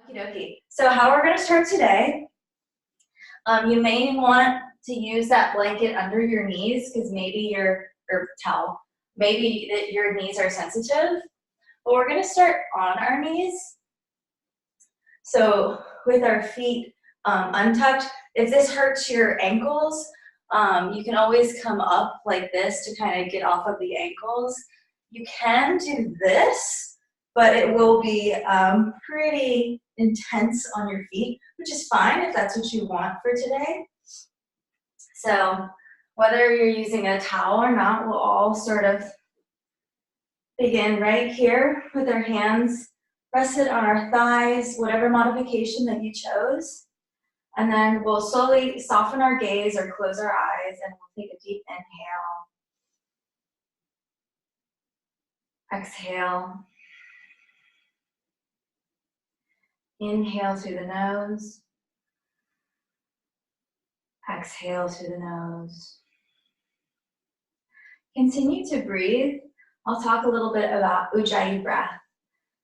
Okey-dokey. So how we're gonna start today, you may want to use that blanket under your knees because maybe or towel, maybe that your knees are sensitive. But we're gonna start on our knees. So with our feet untucked, if this hurts your ankles, you can always come up like this to kind of get off of the ankles. You can do this, but it will be pretty intense on your feet, which is fine if that's what you want for today. So whether you're using a towel or not, we'll all sort of begin right here with our hands rested on our thighs, whatever modification that you chose. And then we'll slowly soften our gaze or close our eyes, and we'll take a deep inhale. Exhale. Inhale through the nose. Exhale through the nose. Continue to breathe. I'll talk a little bit about Ujjayi breath.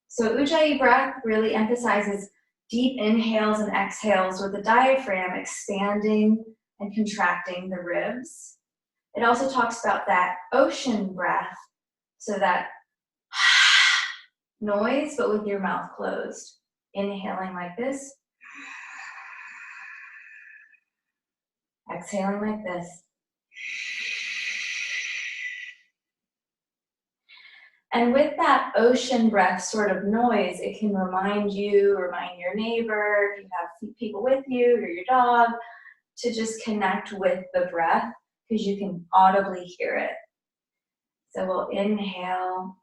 So Ujjayi breath really emphasizes deep inhales and exhales with the diaphragm expanding and contracting the ribs. It also talks about that ocean breath, so that noise, but with your mouth closed. Inhaling like this. Exhaling like this. And with that ocean breath sort of noise, it can remind you, remind your neighbor, if you have people with you or your dog, to just connect with the breath because you can audibly hear it. So we'll inhale.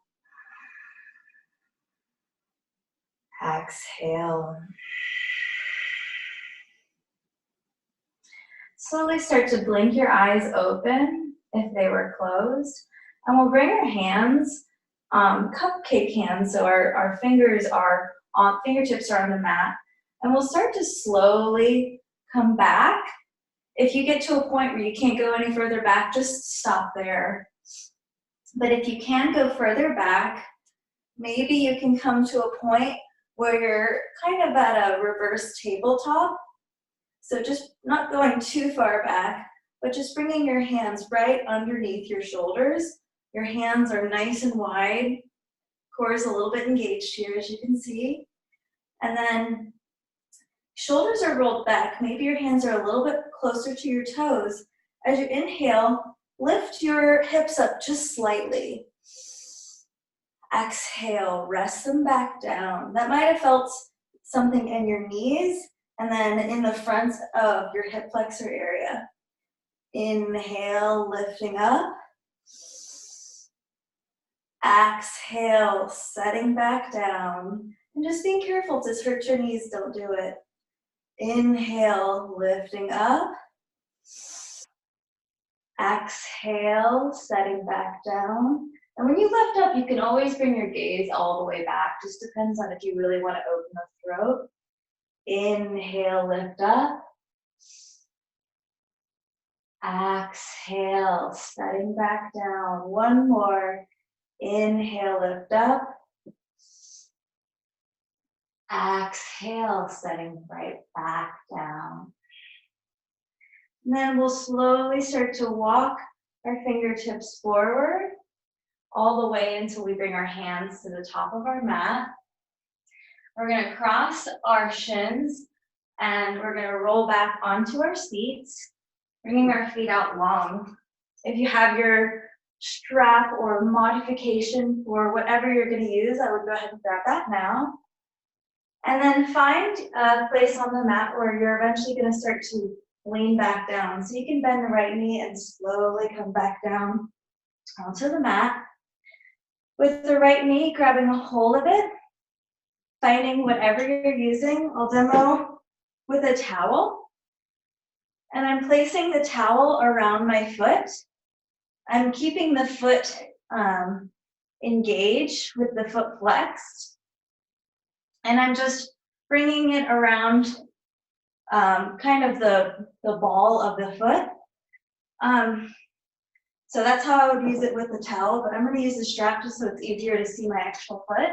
Exhale. Slowly start to blink your eyes open if they were closed. And we'll bring our hands, cupcake hands, so our fingers are on, fingertips are on the mat. And we'll start to slowly come back. If you get to a point where you can't go any further back, just stop there. But if you can go further back, maybe you can come to a point where you're kind of at a reverse tabletop. So just not going too far back, but just bringing your hands right underneath your shoulders. Your hands are nice and wide. Core is a little bit engaged here, as you can see. And then shoulders are rolled back. Maybe your hands are a little bit closer to your toes. As you inhale, lift your hips up just slightly. Exhale, rest them back down. That might have felt something in your knees and then in the front of your hip flexor area. Inhale, lifting up. Exhale, setting back down. And just being careful to hurt your knees, don't do it. Inhale, lifting up. Exhale, setting back down. And when you lift up, you can always bring your gaze all the way back. Just depends on if you really want to open the throat. Inhale, lift up. Exhale, setting back down. One more. Inhale, lift up. Exhale, setting right back down. And then we'll slowly start to walk our fingertips forward all the way until we bring our hands to the top of our mat. We're going to cross our shins and we're going to roll back onto our seats, bringing our feet out long. If you have your strap or modification for whatever you're going to use, I would go ahead and grab that now. And then find a place on the mat where you're eventually going to start to lean back down. So you can bend the right knee and slowly come back down onto the mat. With the right knee, grabbing a hold of it, finding whatever you're using. I'll demo with a towel. And I'm placing the towel around my foot. I'm keeping the foot engaged with the foot flexed. And I'm just bringing it around kind of the ball of the foot. So that's how I would use it with the towel, but I'm going to use the strap just so it's easier to see my actual foot.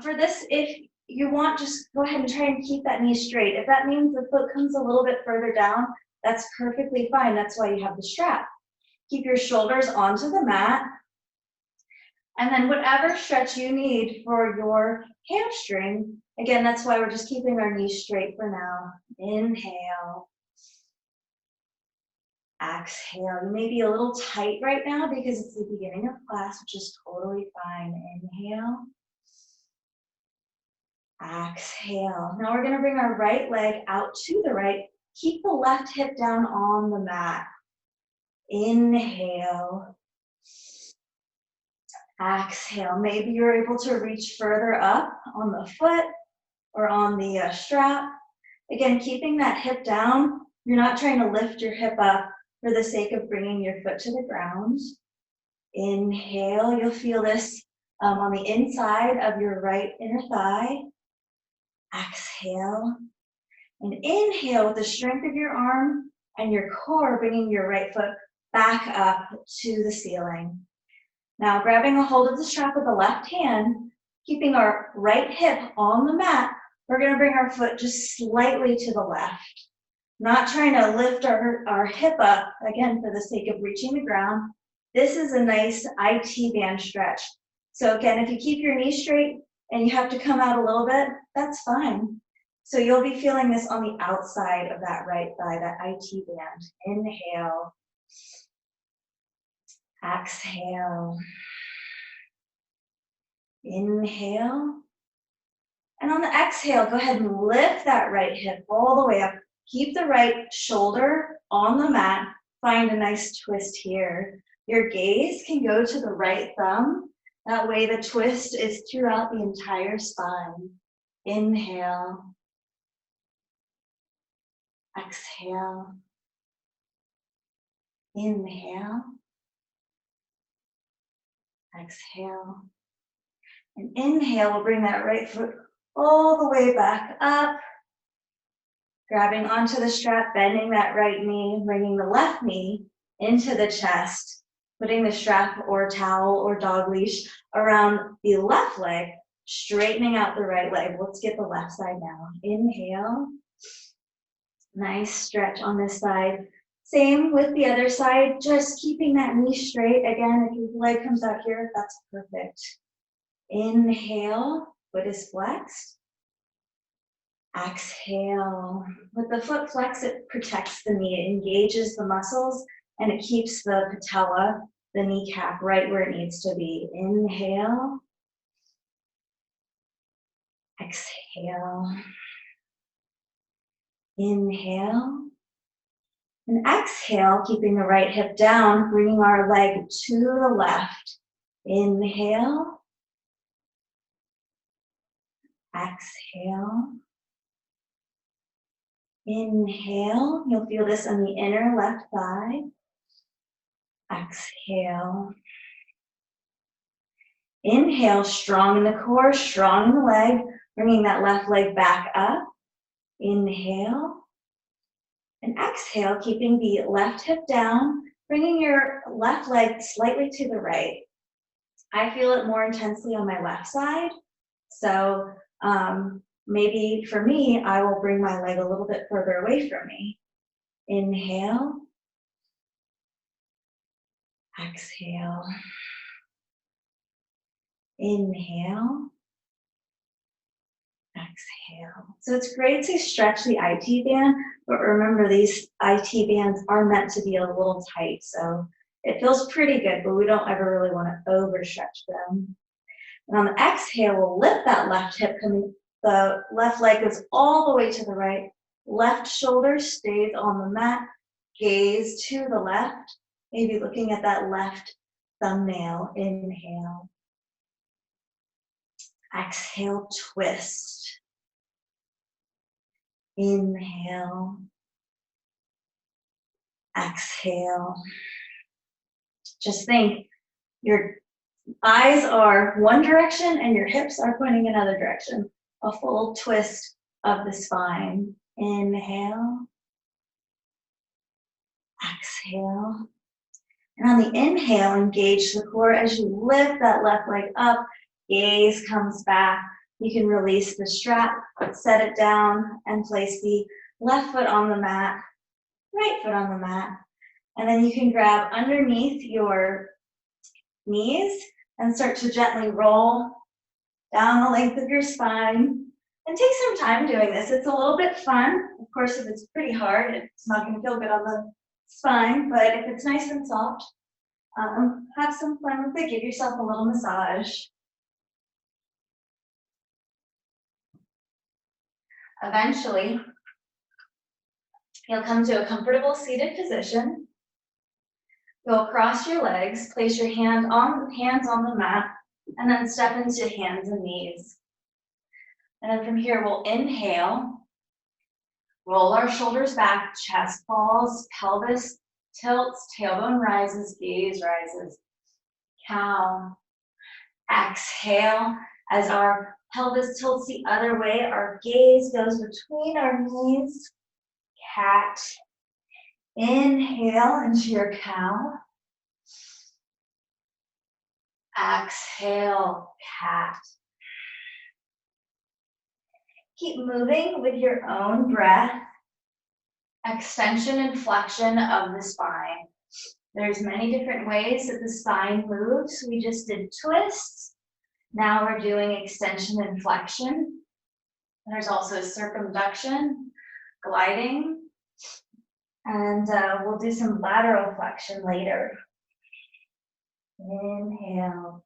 For this, if you want, just go ahead and try and keep that knee straight. If that means the foot comes a little bit further down, that's perfectly fine. That's why you have the strap. Keep your shoulders onto the mat. And then whatever stretch you need for your hamstring, again, that's why we're just keeping our knees straight for now. Inhale. Exhale. You may be a little tight right now because it's the beginning of class, which is totally fine. Inhale. Exhale. Now we're going to bring our right leg out to the right. Keep the left hip down on the mat. Inhale. Exhale. Maybe you're able to reach further up on the foot or on the strap. Again, keeping that hip down. You're not trying to lift your hip up for the sake of bringing your foot to the ground. Inhale. You'll feel this on the inside of your right inner thigh. Exhale. And inhale with the strength of your arm and your core, bringing your right foot back up to the ceiling. Now, grabbing a hold of the strap with the left hand, keeping our right hip on the mat, we're going to bring our foot just slightly to the left. Not trying to lift our hip up, again, for the sake of reaching the ground. This is a nice IT band stretch. So again, if you keep your knees straight and you have to come out a little bit, that's fine. So you'll be feeling this on the outside of that right thigh, that IT band. Inhale. Exhale. Inhale. And on the exhale, go ahead and lift that right hip all the way up. Keep the right shoulder on the mat. Find a nice twist here. Your gaze can go to the right thumb. That way the twist is throughout the entire spine. Inhale. Exhale. Inhale. Exhale. And inhale, we'll bring that right foot all the way back up. Grabbing onto the strap, bending that right knee, bringing the left knee into the chest, putting the strap or towel or dog leash around the left leg, straightening out the right leg. Let's get the left side now. Inhale. Nice stretch on this side. Same with the other side, just keeping that knee straight. Again, if your leg comes out here, that's perfect. Inhale, foot is flexed. Exhale. With the foot flexed, it protects the knee. It engages the muscles and it keeps the patella, the kneecap, right where it needs to be. Inhale. Exhale. Inhale. And exhale, keeping the right hip down, bringing our leg to the left. Inhale. Exhale. Inhale. You'll feel this on the inner left thigh. Exhale. Inhale, strong in the core, strong in the leg, bringing that left leg back up. Inhale. And exhale, keeping the left hip down, bringing your left leg slightly to the right. I feel it more intensely on my left side. So maybe for me, I will bring my leg a little bit further away from me. Inhale. Exhale. Inhale. Exhale. So it's great to stretch the IT band, but remember these IT bands are meant to be a little tight. So it feels pretty good, but we don't ever really want to overstretch them. And on the exhale, we'll lift that left hip, coming, the left leg goes all the way to the right. Left shoulder stays on the mat, gaze to the left, maybe looking at that left thumbnail. Inhale. Exhale, twist. Inhale. Exhale. Just think, your eyes are one direction and your hips are pointing another direction. A full twist of the spine. Inhale. Exhale. And on the inhale, engage the core as you lift that left leg up. Gaze comes back. You can release the strap, set it down, and place the left foot on the mat, right foot on the mat. And then you can grab underneath your knees and start to gently roll down the length of your spine. And take some time doing this. It's a little bit fun. Of course, if it's pretty hard, it's not going to feel good on the spine, but if it's nice and soft, have some fun with it. Give yourself a little massage. Eventually, you'll come to a comfortable seated position. You'll cross your legs, place your hands on the mat, and then step into hands and knees. And then from here, we'll inhale, roll our shoulders back, chest falls, pelvis tilts, tailbone rises, gaze rises. Cow. Exhale, as our pelvis tilts the other way, our gaze goes between our knees. Cat. Inhale into your cow. Exhale, cat. Keep moving with your own breath. Extension and flexion of the spine. There's many different ways that the spine moves. We just did twists. Now we're doing extension and flexion. There's also circumduction, gliding, and we'll do some lateral flexion later. Inhale.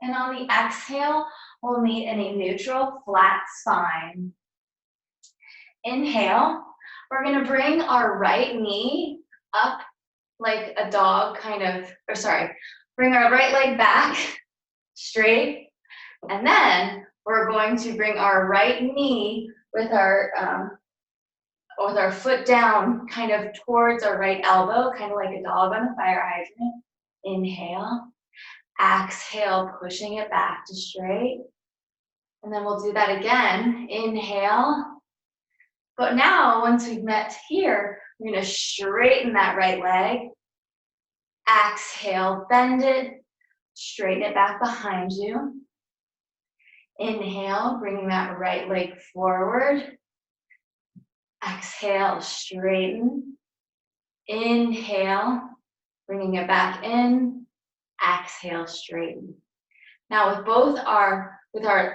And on the exhale, we'll meet in a neutral, flat spine. Inhale. We're going to bring our right knee up like a dog, bring our right leg back straight. And then we're going to bring our right knee with our foot down, kind of towards our right elbow, kind of like a dog on a fire hydrant. Inhale. Exhale, pushing it back to straight. And then we'll do that again. Inhale. But now, once we've met here, we're going to straighten that right leg. Exhale, bend it, straighten it back behind you. Inhale, bringing that right leg forward. Exhale, straighten. Inhale, bringing it back in. Exhale, straighten. Now with our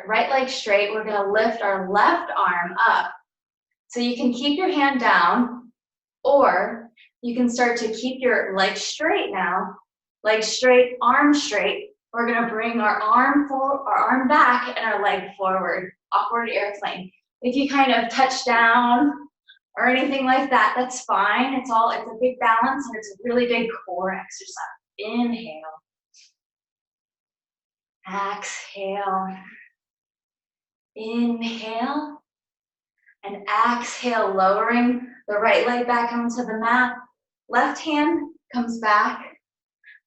right leg straight, we're going to lift our left arm up. So you can keep your hand down, or you can start to keep your leg straight now. Leg straight, arm straight. We're going to bring our arm back and our leg forward. Awkward airplane. If you kind of touch down or anything like that, that's fine. It's a big balance, and it's a really big core exercise. Inhale. Exhale. Inhale. And exhale, lowering the right leg back onto the mat. Left hand comes back,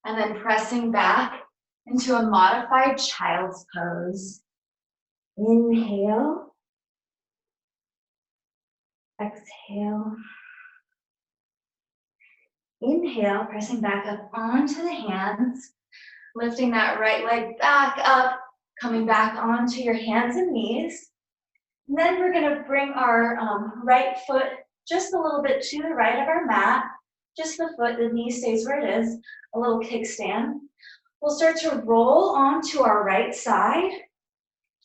and then pressing back into a modified child's pose. Inhale. Exhale. Inhale, pressing back up onto the hands, lifting that right leg back up, coming back onto your hands and knees. And then we're going to bring our right foot just a little bit to the right of our mat. Just the foot, the knee stays where it is, a little kickstand. We'll start to roll onto our right side.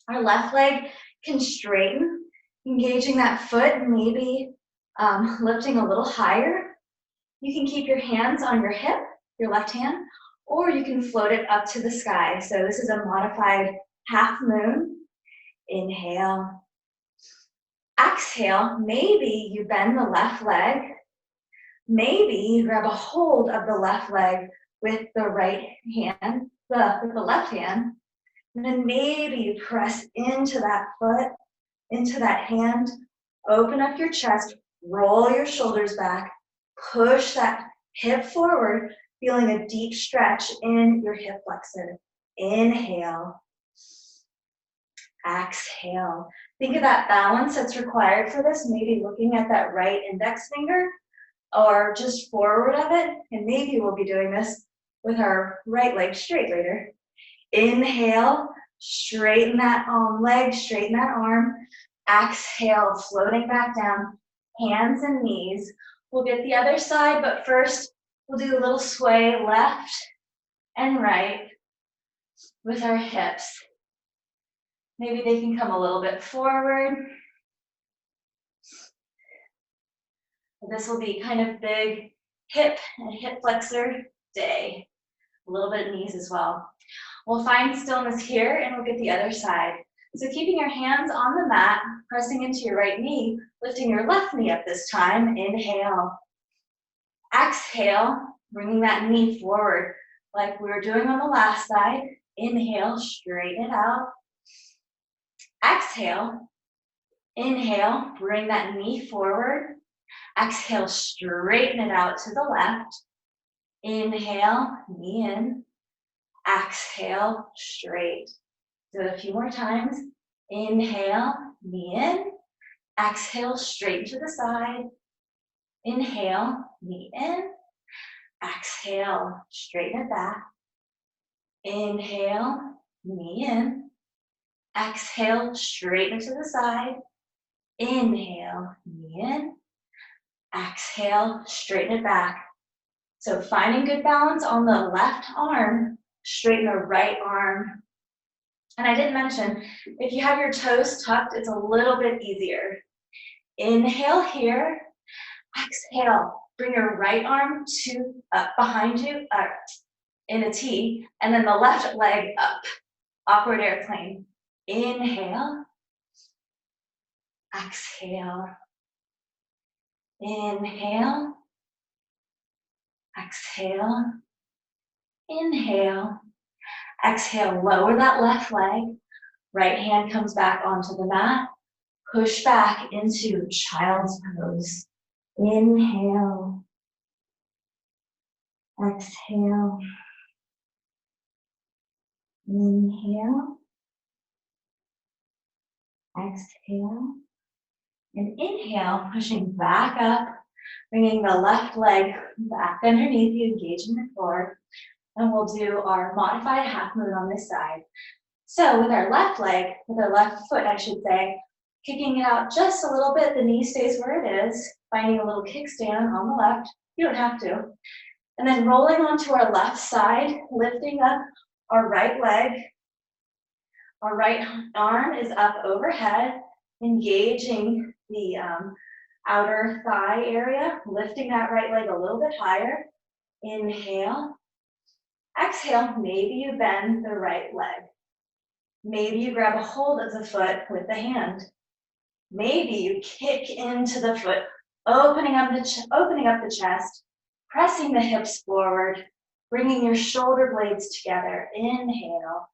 Our left leg can straighten, engaging that foot, maybe lifting a little higher. You can keep your hands on your hip, your left hand, or you can float it up to the sky. So this is a modified half moon. Inhale. Exhale, maybe you bend the left leg. Maybe you grab a hold of the left leg with the right hand, with the left hand. And then maybe you press into that foot, into that hand. Open up your chest, roll your shoulders back, push that hip forward, feeling a deep stretch in your hip flexor. Inhale. Exhale. Think of that balance that's required for this, maybe looking at that right index finger or just forward of it. And maybe we'll be doing this with our right leg straight later. Inhale, Straighten that leg, straighten that arm. Exhale, floating back down, hands and knees. We'll get the other side, but first we'll do a little sway left and right with our hips. Maybe they can come a little bit forward. This will be kind of big hip and hip flexor day. A little bit of knees as well. We'll find stillness here and we'll get the other side. So keeping your hands on the mat, pressing into your right knee, lifting your left knee up this time. Inhale. Exhale, bringing that knee forward like we were doing on the last side. Inhale, straighten it out. Exhale. Inhale, bring that knee forward. Exhale, straighten it out to the left. Inhale, knee in. Exhale, straight. Do it a few more times. Inhale, knee in. Exhale, straight to the side. Inhale, knee in. Exhale, straighten it back. Inhale, knee in. Exhale, straighten to the side. Inhale, knee in. Exhale, straighten it back. So finding good balance on the left arm, straighten the right arm. And I didn't mention, if you have your toes tucked, it's a little bit easier. Inhale here. Exhale. Bring your right arm up behind you in a T, and then the left leg up. Awkward airplane. Inhale. Exhale. Inhale. Exhale. Inhale. Exhale, lower that left leg. Right hand comes back onto the mat. Push back into child's pose. Inhale. Exhale. Inhale. Exhale. And inhale, pushing back up, bringing the left leg back underneath you, engaging the core. And we'll do our modified half moon on this side. So with our left leg, with our left foot, I should say, kicking it out just a little bit, the knee stays where it is, finding a little kickstand on the left. You don't have to. And then rolling onto our left side, lifting up our right leg. Our right arm is up overhead, engaging the outer thigh area, lifting that right leg a little bit higher. Inhale. Exhale, maybe you bend the right leg. Maybe you grab a hold of the foot with the hand. Maybe you kick into the foot, opening up the chest, pressing the hips forward, bringing your shoulder blades together. Inhale.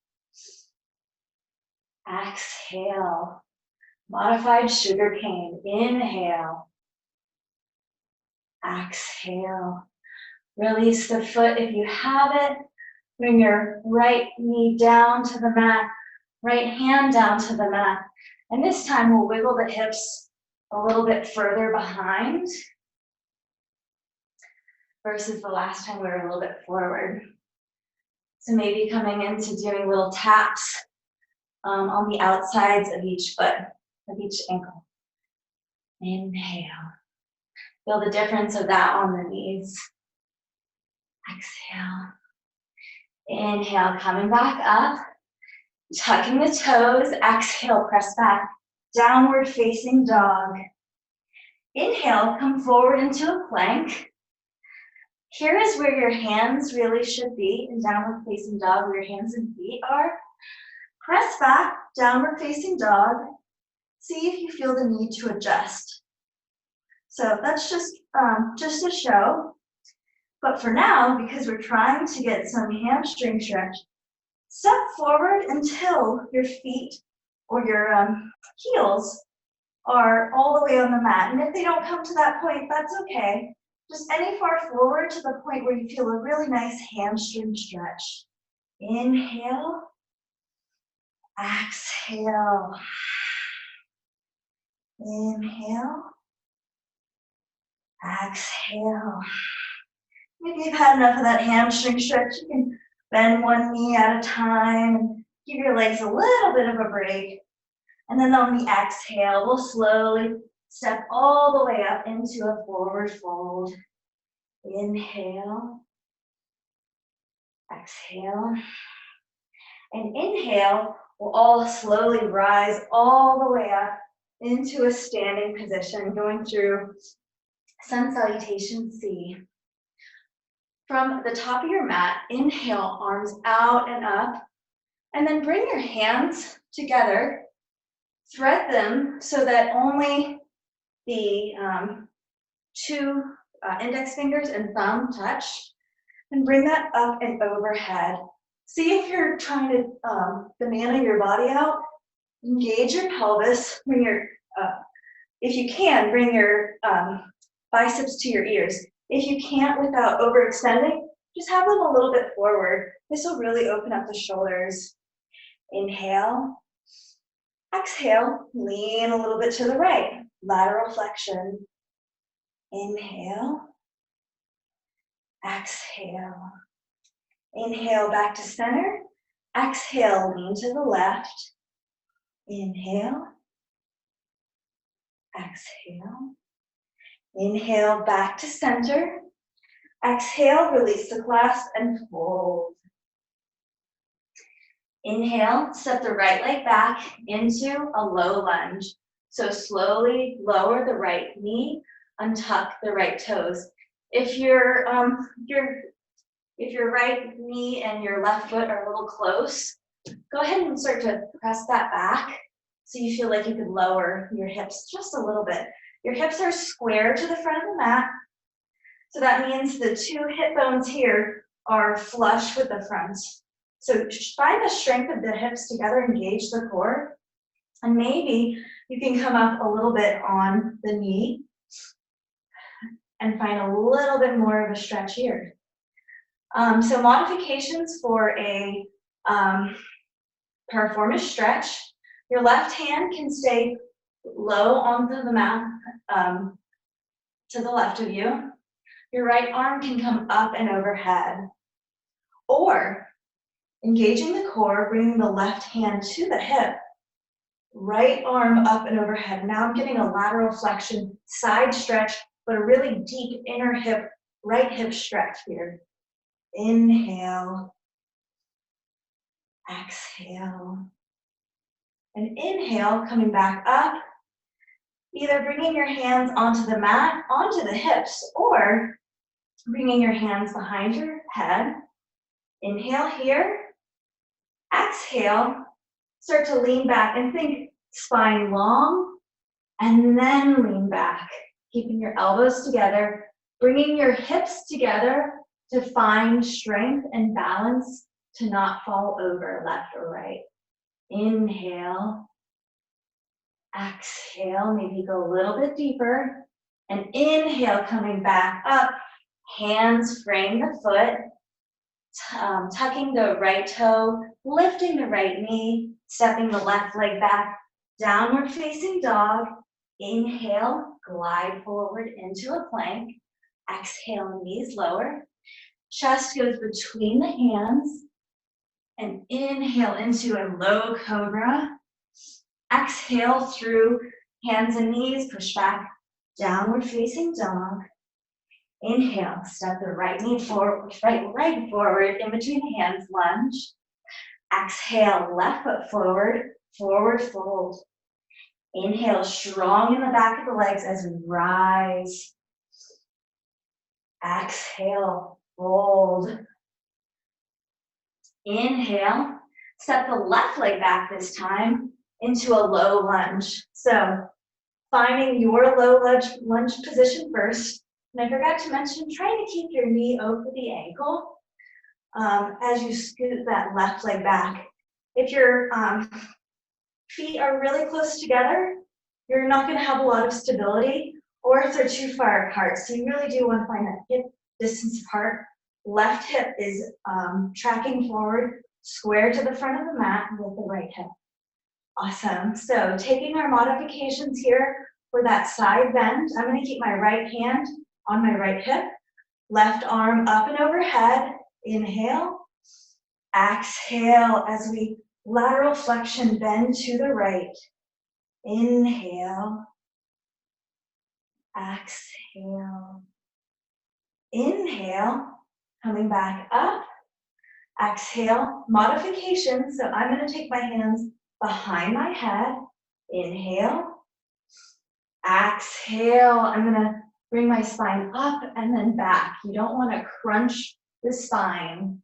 Exhale. Modified sugar cane. Inhale. Exhale. Release the foot if you have it. Bring your right knee down to the mat, right hand down to the mat. And this time we'll wiggle the hips a little bit further behind versus the last time we were a little bit forward. So maybe coming into doing little taps on the outsides of each foot, of each ankle. Inhale. Feel the difference of that on the knees. Exhale. Inhale, coming back up, tucking the toes. Exhale, press back, downward facing dog. Inhale, come forward into a plank. Here is where your hands really should be in downward facing dog, where your hands and feet are. Press back, downward facing dog. See if you feel the need to adjust. So that's just a show. But for now, because we're trying to get some hamstring stretch, step forward until your feet or your heels are all the way on the mat. And if they don't come to that point, that's okay. Just any far forward to the point where you feel a really nice hamstring stretch. Inhale. Exhale. Inhale. Exhale. Maybe you've had enough of that hamstring stretch. You can bend one knee at a time and Give your legs a little bit of a break. And then on the exhale, we'll slowly step all the way up into a forward fold. Inhale, exhale, and inhale, we'll all slowly rise all the way up into a standing position, going through Sun Salutation C. From the top of your mat, inhale, arms out and up, and then bring your hands together, thread them so that only the two index fingers and thumb touch, and bring that up and overhead. See if you're trying to banana your body out. Engage your pelvis. Bring your, if you can, bring your biceps to your ears. If you can't without overextending, just have them a little bit forward. This will really open up the shoulders. Inhale. Exhale, lean a little bit to the right. Lateral flexion. Inhale. Exhale. Inhale back to center. Exhale, lean to the left. Inhale. Exhale. Inhale back to center. Exhale, release the clasp and fold. Inhale, step the right leg back into a low lunge. So slowly lower the right knee, untuck the right toes. If your right knee and your left foot are a little close, go ahead and start to press that back so you feel like you could lower your hips just a little bit. Your hips are square to the front of the mat. So that means the two hip bones here are flush with the front. So find the strength of the hips together, engage the core, and maybe you can come up a little bit on the knee and find a little bit more of a stretch here. So modifications for a piriformis stretch. Your left hand can stay low onto the mat to the left of you. Your right arm can come up and overhead. Or engaging the core, bringing the left hand to the hip, right arm up and overhead. Now I'm getting a lateral flexion, side stretch, but a really deep inner hip, right hip stretch here. Inhale, exhale, and inhale, coming back up, either bringing your hands onto the mat, onto the hips, or bringing your hands behind your head. Inhale here, exhale, start to lean back and think spine long, and then lean back, keeping your elbows together, bringing your hips together to find strength and balance to not fall over left or right. Inhale, exhale, maybe go a little bit deeper, and inhale, coming back up, hands frame the foot, tucking the right toe, lifting the right knee, stepping the left leg back, downward facing dog. Inhale, glide forward into a plank. Exhale, knees lower. Chest goes between the hands. And inhale into a low cobra. Exhale through hands and knees, push back, downward facing dog. Inhale, step the right knee forward, right forward, in between the hands, lunge. Exhale, left foot forward, forward fold. Inhale, strong in the back of the legs as we rise. Exhale, fold. Inhale, step the left leg back this time into a low lunge. So finding your low lunge position first. And I forgot to mention, trying to keep your knee over the ankle as you scoot that left leg back. If your feet are really close together, you're not going to have a lot of stability, or if they're too far apart. So you really do want to find that hip distance apart. Left hip is tracking forward, square to the front of the mat with the right hip. Awesome. So taking our modifications here for that side bend, I'm going to keep my right hand on my right hip, left arm up and overhead. Inhale, exhale as we Lateral flexion, bend to the right. Inhale, exhale. Inhale, coming back up. Exhale, modification. So I'm going to take my hands behind my head. Inhale, exhale. I'm going to bring my spine up and then back. You don't want to crunch the spine.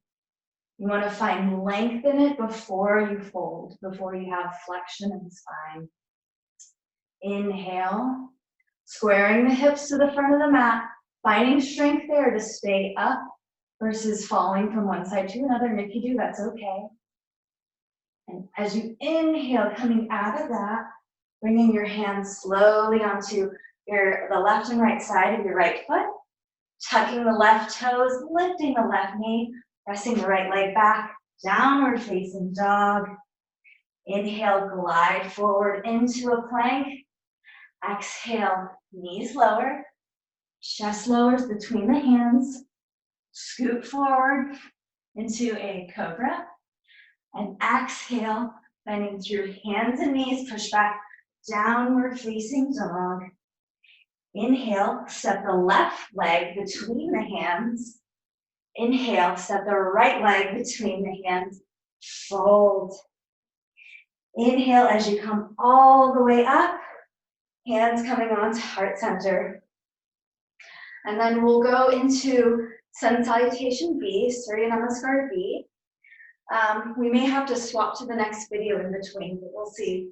You want to find length in it before you fold, before you have flexion in the spine. Inhale, squaring the hips to the front of the mat, finding strength there to stay up versus falling from one side to another. And if you do, that's okay. And as you inhale, coming out of that, bringing your hands slowly onto the left and right side of your right foot, tucking the left toes, lifting the left knee, pressing the right leg back, downward facing dog. Inhale, glide forward into a plank. Exhale, knees lower, chest lowers between the hands. Scoot forward into a cobra. And exhale, bending through hands and knees, push back, downward facing dog. Inhale, step the left leg between the hands. Inhale, step the right leg between the hands. Fold. Inhale as you come all the way up. Hands coming onto heart center. And then we'll go into Sun Salutation B, Surya Namaskar B. We may have to swap to the next video in between, but we'll see.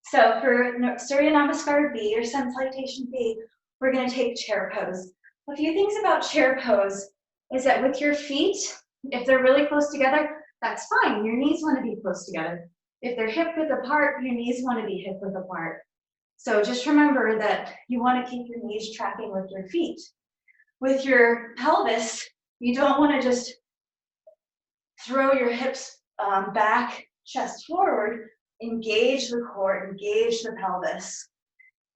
So for Surya Namaskar B or Sun Salutation B, we're going to take chair pose. A few things about chair pose is that with your feet, if they're really close together, that's fine. Your knees want to be close together. If they're hip width apart, your knees want to be hip width apart. So just remember that you want to keep your knees tracking with your feet. With your pelvis, you don't want to just throw your hips back, chest forward. Engage the core, engage the pelvis.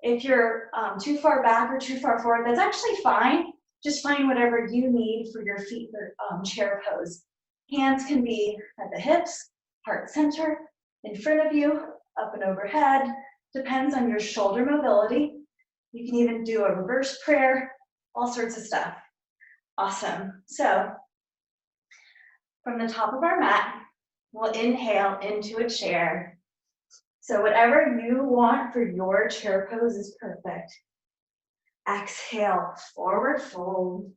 If you're too far back or too far forward, that's actually fine. Just find whatever you need for your feet for chair pose. Hands can be at the hips, heart center, in front of you, up and overhead. Depends on your shoulder mobility. You can even do a reverse prayer, all sorts of stuff. Awesome. So from the top of our mat, we'll inhale into a chair. So whatever you want for your chair pose is perfect. Exhale, forward fold.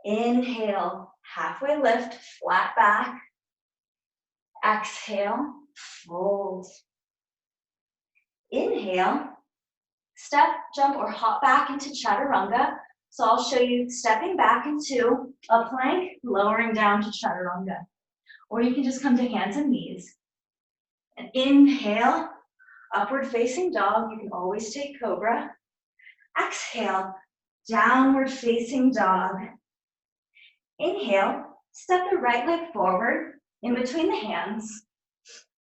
Inhale, halfway lift, flat back. Exhale, fold. Inhale, step, jump, or hop back into chaturanga. So I'll show you stepping back into a plank, lowering down to chaturanga. Or you can just come to hands and knees. And inhale, upward facing dog. You can always take cobra. Exhale, downward facing dog. Inhale, step the right leg forward in between the hands.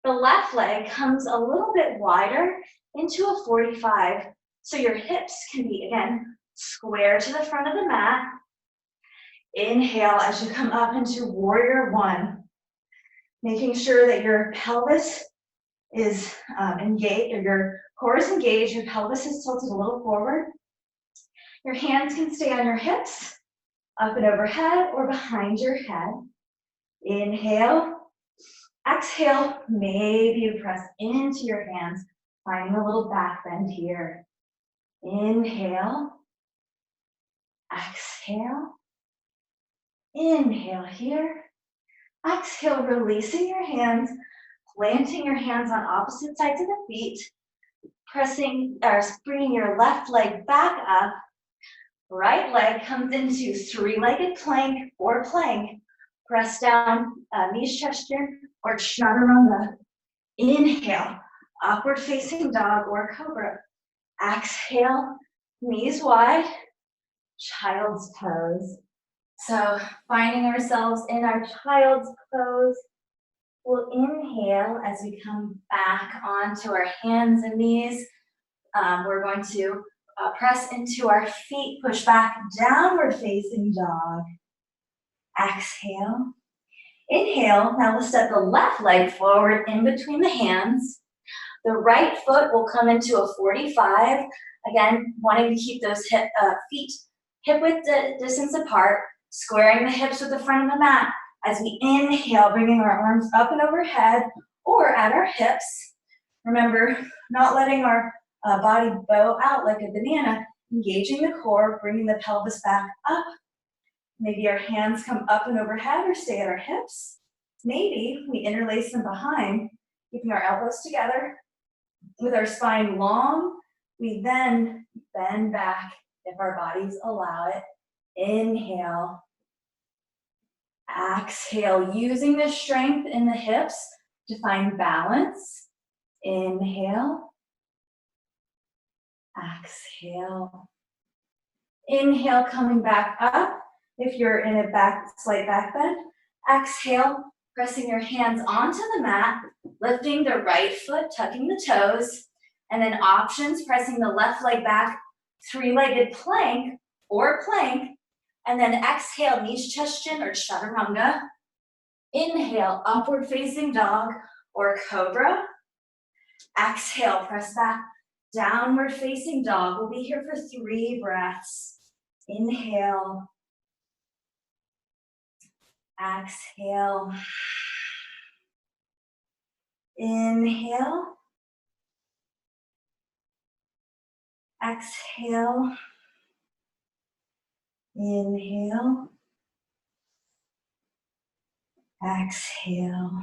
The left leg comes a little bit wider into a 45. So your hips can be, again, square to the front of the mat. Inhale as you come up into warrior one. Making sure that your pelvis is engaged, or your core is engaged, your pelvis is tilted a little forward. Your hands can stay on your hips, up and overhead, or behind your head. Inhale. Exhale, maybe you press into your hands, finding a little back bend here. Inhale. Exhale. Inhale here. Exhale, releasing your hands, planting your hands on opposite sides of the feet, pressing or bringing your left leg back up. Right leg comes into three-legged plank or plank. Press down, knees, chest, chin, or chaturanga. Inhale, upward facing dog or cobra. Exhale, knees wide, child's pose. So finding ourselves in our child's pose. We'll inhale as we come back onto our hands and knees. We're going to press into our feet, push back, downward facing dog. Exhale. Inhale, now we'll step the left leg forward in between the hands. The right foot will come into a 45. Again, wanting to keep those feet hip-width distance apart, squaring the hips with the front of the mat. As we inhale, bringing our arms up and overhead or at our hips. Remember, not letting our body bow out like a banana, engaging the core, bringing the pelvis back up. Maybe our hands come up and overhead or stay at our hips. Maybe we interlace them behind, keeping our elbows together. With our spine long, we then bend back if our bodies allow it. Inhale. Exhale, using the strength in the hips to find balance. Inhale. Exhale. Inhale, coming back up. If you're in a slight back bend, exhale, pressing your hands onto the mat, lifting the right foot, tucking the toes, and then options, pressing the left leg back, three-legged plank or plank, and then exhale, knees, chest, chin, or chaturanga. Inhale, upward facing dog or cobra. Exhale, press back, downward facing dog. We'll be here for 3 breaths. Inhale. Exhale. Inhale. Exhale. Inhale. Exhale.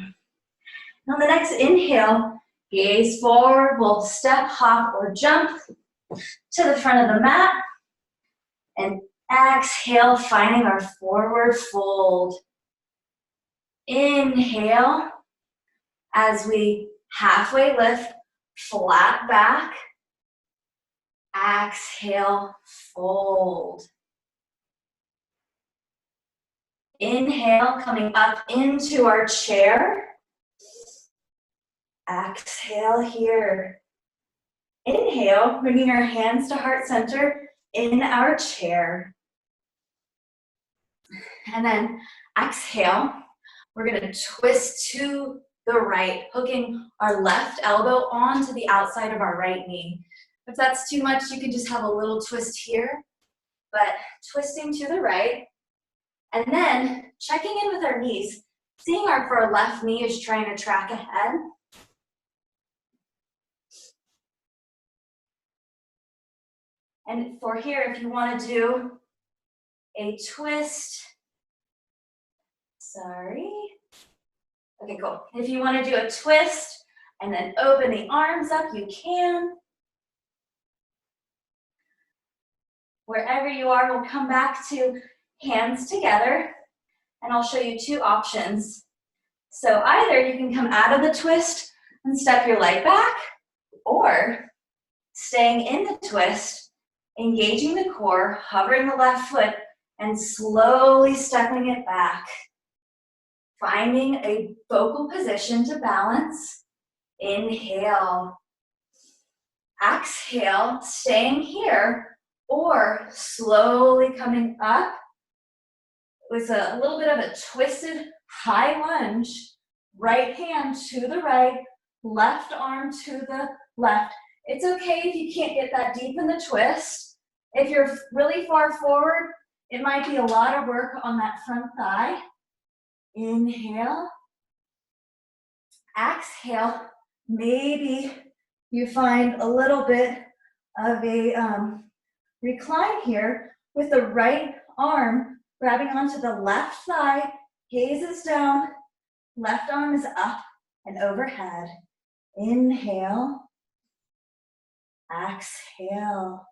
Now the next inhale, gaze forward. We'll step, hop, or jump to the front of the mat. And exhale, finding our forward fold. Inhale, as we halfway lift, flat back. Exhale, fold. Inhale, coming up into our chair. Exhale here. Inhale, bringing our hands to heart center in our chair. And then exhale, we're gonna twist to the right, hooking our left elbow onto the outside of our right knee. If that's too much, you can just have a little twist here, but twisting to the right. And then checking in with our knees, seeing if our left knee is trying to track ahead. And for here, if you want to do a twist, okay, cool. If you want to do a twist and then open the arms up, you can. Wherever you are, we'll come back to hands together, and I'll show you 2 options. So either you can come out of the twist and step your leg back, or staying in the twist, engaging the core, hovering the left foot, and slowly stepping it back. Finding a focal position to balance. Inhale. Exhale, staying here, or slowly coming up with a little bit of a twisted high lunge. Right hand to the right, left arm to the left. It's okay if you can't get that deep in the twist. If you're really far forward, it might be a lot of work on that front thigh. Inhale. Exhale. Maybe you find a little bit of a recline here with the right arm grabbing onto the left thigh, gaze is down, left arm is up and overhead. Inhale. Exhale.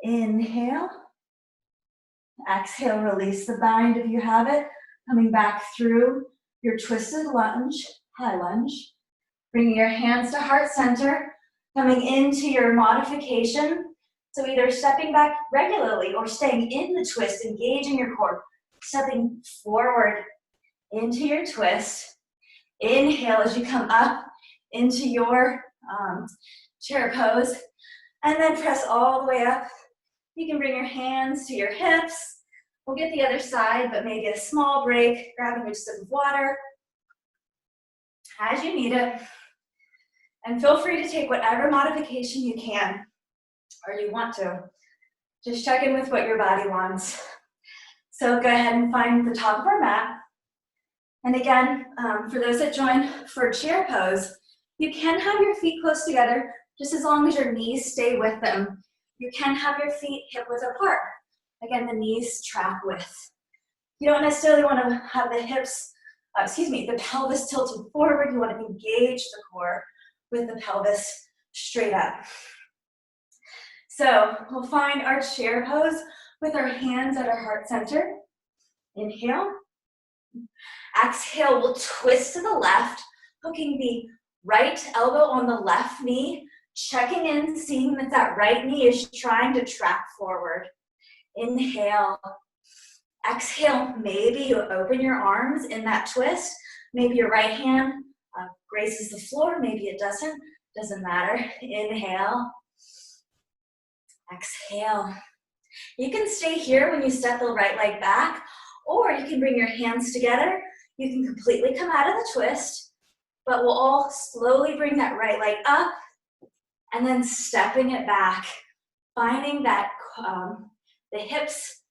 Inhale. Exhale, release the bind if you have it. Coming back through your twisted lunge, high lunge. Bringing your hands to heart center. Coming into your modification. So either stepping back regularly or staying in the twist, engaging your core. Stepping forward into your twist. Inhale as you come up into your chair pose. And then press all the way up. You can bring your hands to your hips, We'll get the other side, but maybe a small break, grabbing a sip of water as you need it. And feel free to take whatever modification you can or you want to. Just check in with what your body wants. So go ahead and find the top of our mat. And again, for those that join for chair pose, you can have your feet close together just as long as your knees stay with them. You can have your feet hip width apart. Again, the knees track width. You don't necessarily want to have the hips, the pelvis tilted forward. You want to engage the core with the pelvis straight up. So we'll find our chair pose with our hands at our heart center. Inhale. Exhale, we'll twist to the left, hooking the right elbow on the left knee, checking in, seeing that that right knee is trying to track forward. Inhale. Exhale, maybe you open your arms in that twist. Maybe your right hand graces the floor, maybe it doesn't matter. Inhale. Exhale. You can stay here when you step the right leg back, or you can bring your hands together. You can completely come out of the twist, but we'll all slowly bring that right leg up and then stepping it back, finding that the hips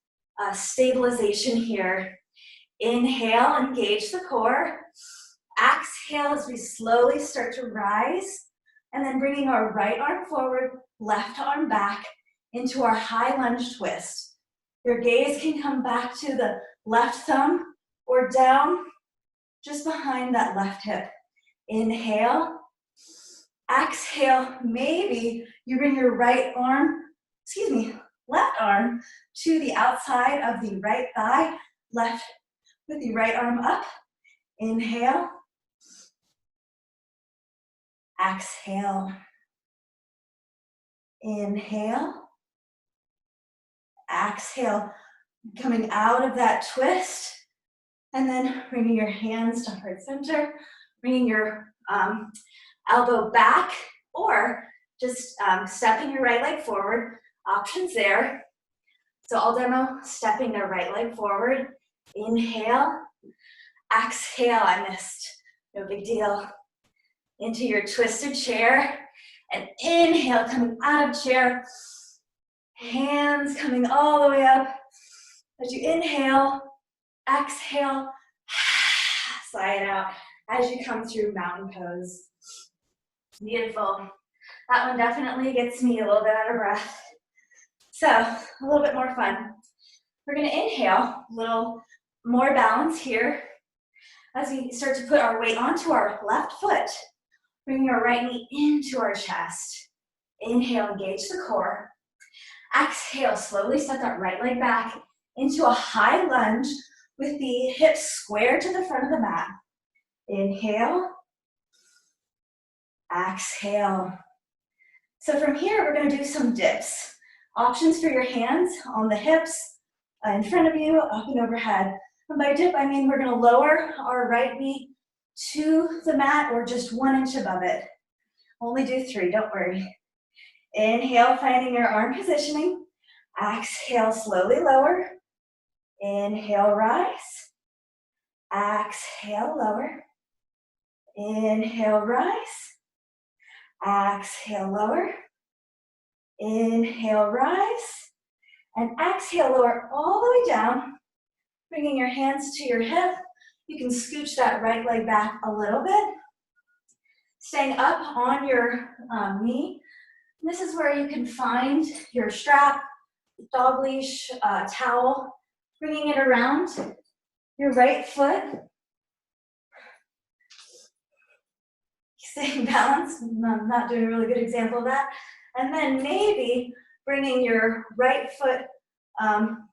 stabilization here. Inhale, engage the core. Exhale as we slowly start to rise, and then bringing our right arm forward, left arm back into our high lunge twist. Your gaze can come back to the left thumb or down just behind that left hip. Inhale. Exhale, maybe you bring your left arm to the outside of the right thigh, left with the right arm up. Inhale. Exhale. Inhale. Exhale, coming out of that twist, and then bringing your hands to heart center, bringing your elbow back, or just stepping your right leg forward. Options there. So I'll demo stepping the right leg forward. Inhale. Exhale, I missed. No big deal. Into your twisted chair. And inhale, coming out of chair. Hands coming all the way up. As you inhale, exhale, sigh it out as you come through mountain pose. Beautiful. That one definitely gets me a little bit out of breath. So, a little bit more fun. We're going to inhale, a little more balance here as we start to put our weight onto our left foot, bringing our right knee into our chest. Inhale, engage the core. Exhale, slowly step that right leg back into a high lunge with the hips square to the front of the mat. Inhale. Exhale. So from here, we're going to do some dips. Options for your hands on the hips, in front of you, up and overhead. And by dip, I mean we're going to lower our right knee to the mat or just 1 inch above it. Only do 3, don't worry. Inhale, finding your arm positioning. Exhale, slowly lower. Inhale, rise. Exhale, lower. Inhale, rise. Exhale, lower. Inhale, rise. And exhale, lower all the way down. Bringing your hands to your hip. You can scooch that right leg back a little bit. Staying up on your knee. This is where you can find your strap, dog leash, towel, bringing it around your right foot. Staying balanced. I'm not doing a really good example of that. And then maybe bringing your right foot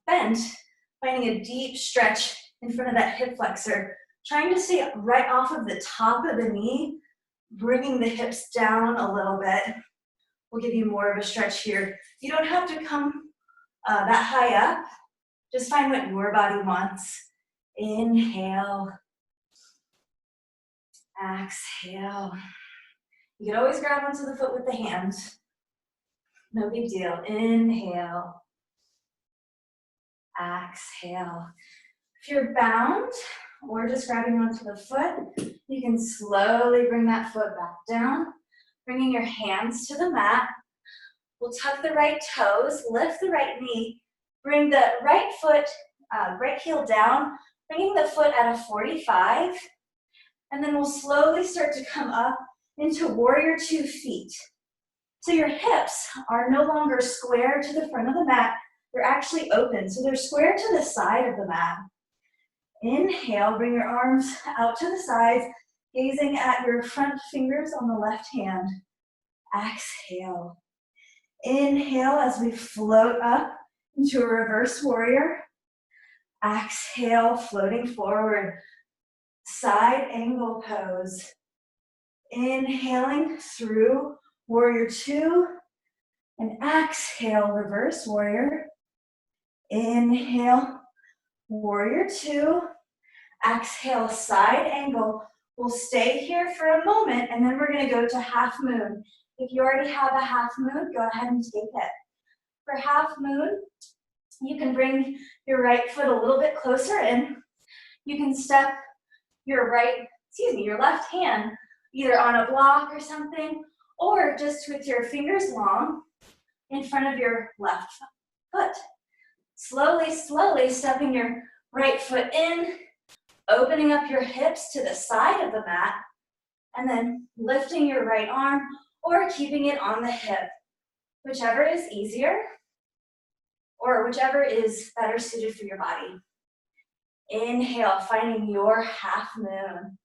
bent, finding a deep stretch in front of that hip flexor. Trying to stay right off of the top of the knee, bringing the hips down a little bit. We'll give you more of a stretch here. You don't have to come that high up. Just find what your body wants. Inhale. Exhale. You can always grab onto the foot with the hand. No big deal. Inhale. Exhale. If you're bound or just grabbing onto the foot, you can slowly bring that foot back down, bringing your hands to the mat. We'll tuck the right toes, lift the right knee, bring the right foot, right heel down, bringing the foot at a 45, and then we'll slowly start to come up into warrior 2 feet. So your hips are no longer square to the front of the mat, they're actually open, so they're square to the side of the mat. Inhale, bring your arms out to the sides, gazing at your front fingers on the left hand. Exhale. Inhale as we float up into a reverse warrior. Exhale, floating forward. Side angle pose. Inhaling through warrior 2. And exhale, reverse warrior. Inhale, warrior 2. Exhale, side angle. We'll stay here for a moment and then we're going to go to half moon. If you already have a half moon, go ahead and take it. For half moon, you can bring your right foot a little bit closer in. You can step your left hand either on a block or something, or just with your fingers long in front of your left foot. Slowly, slowly stepping your right foot in, opening up your hips to the side of the mat, and then lifting your right arm or keeping it on the hip, whichever is easier or whichever is better suited for your body. Inhale, finding your half moon.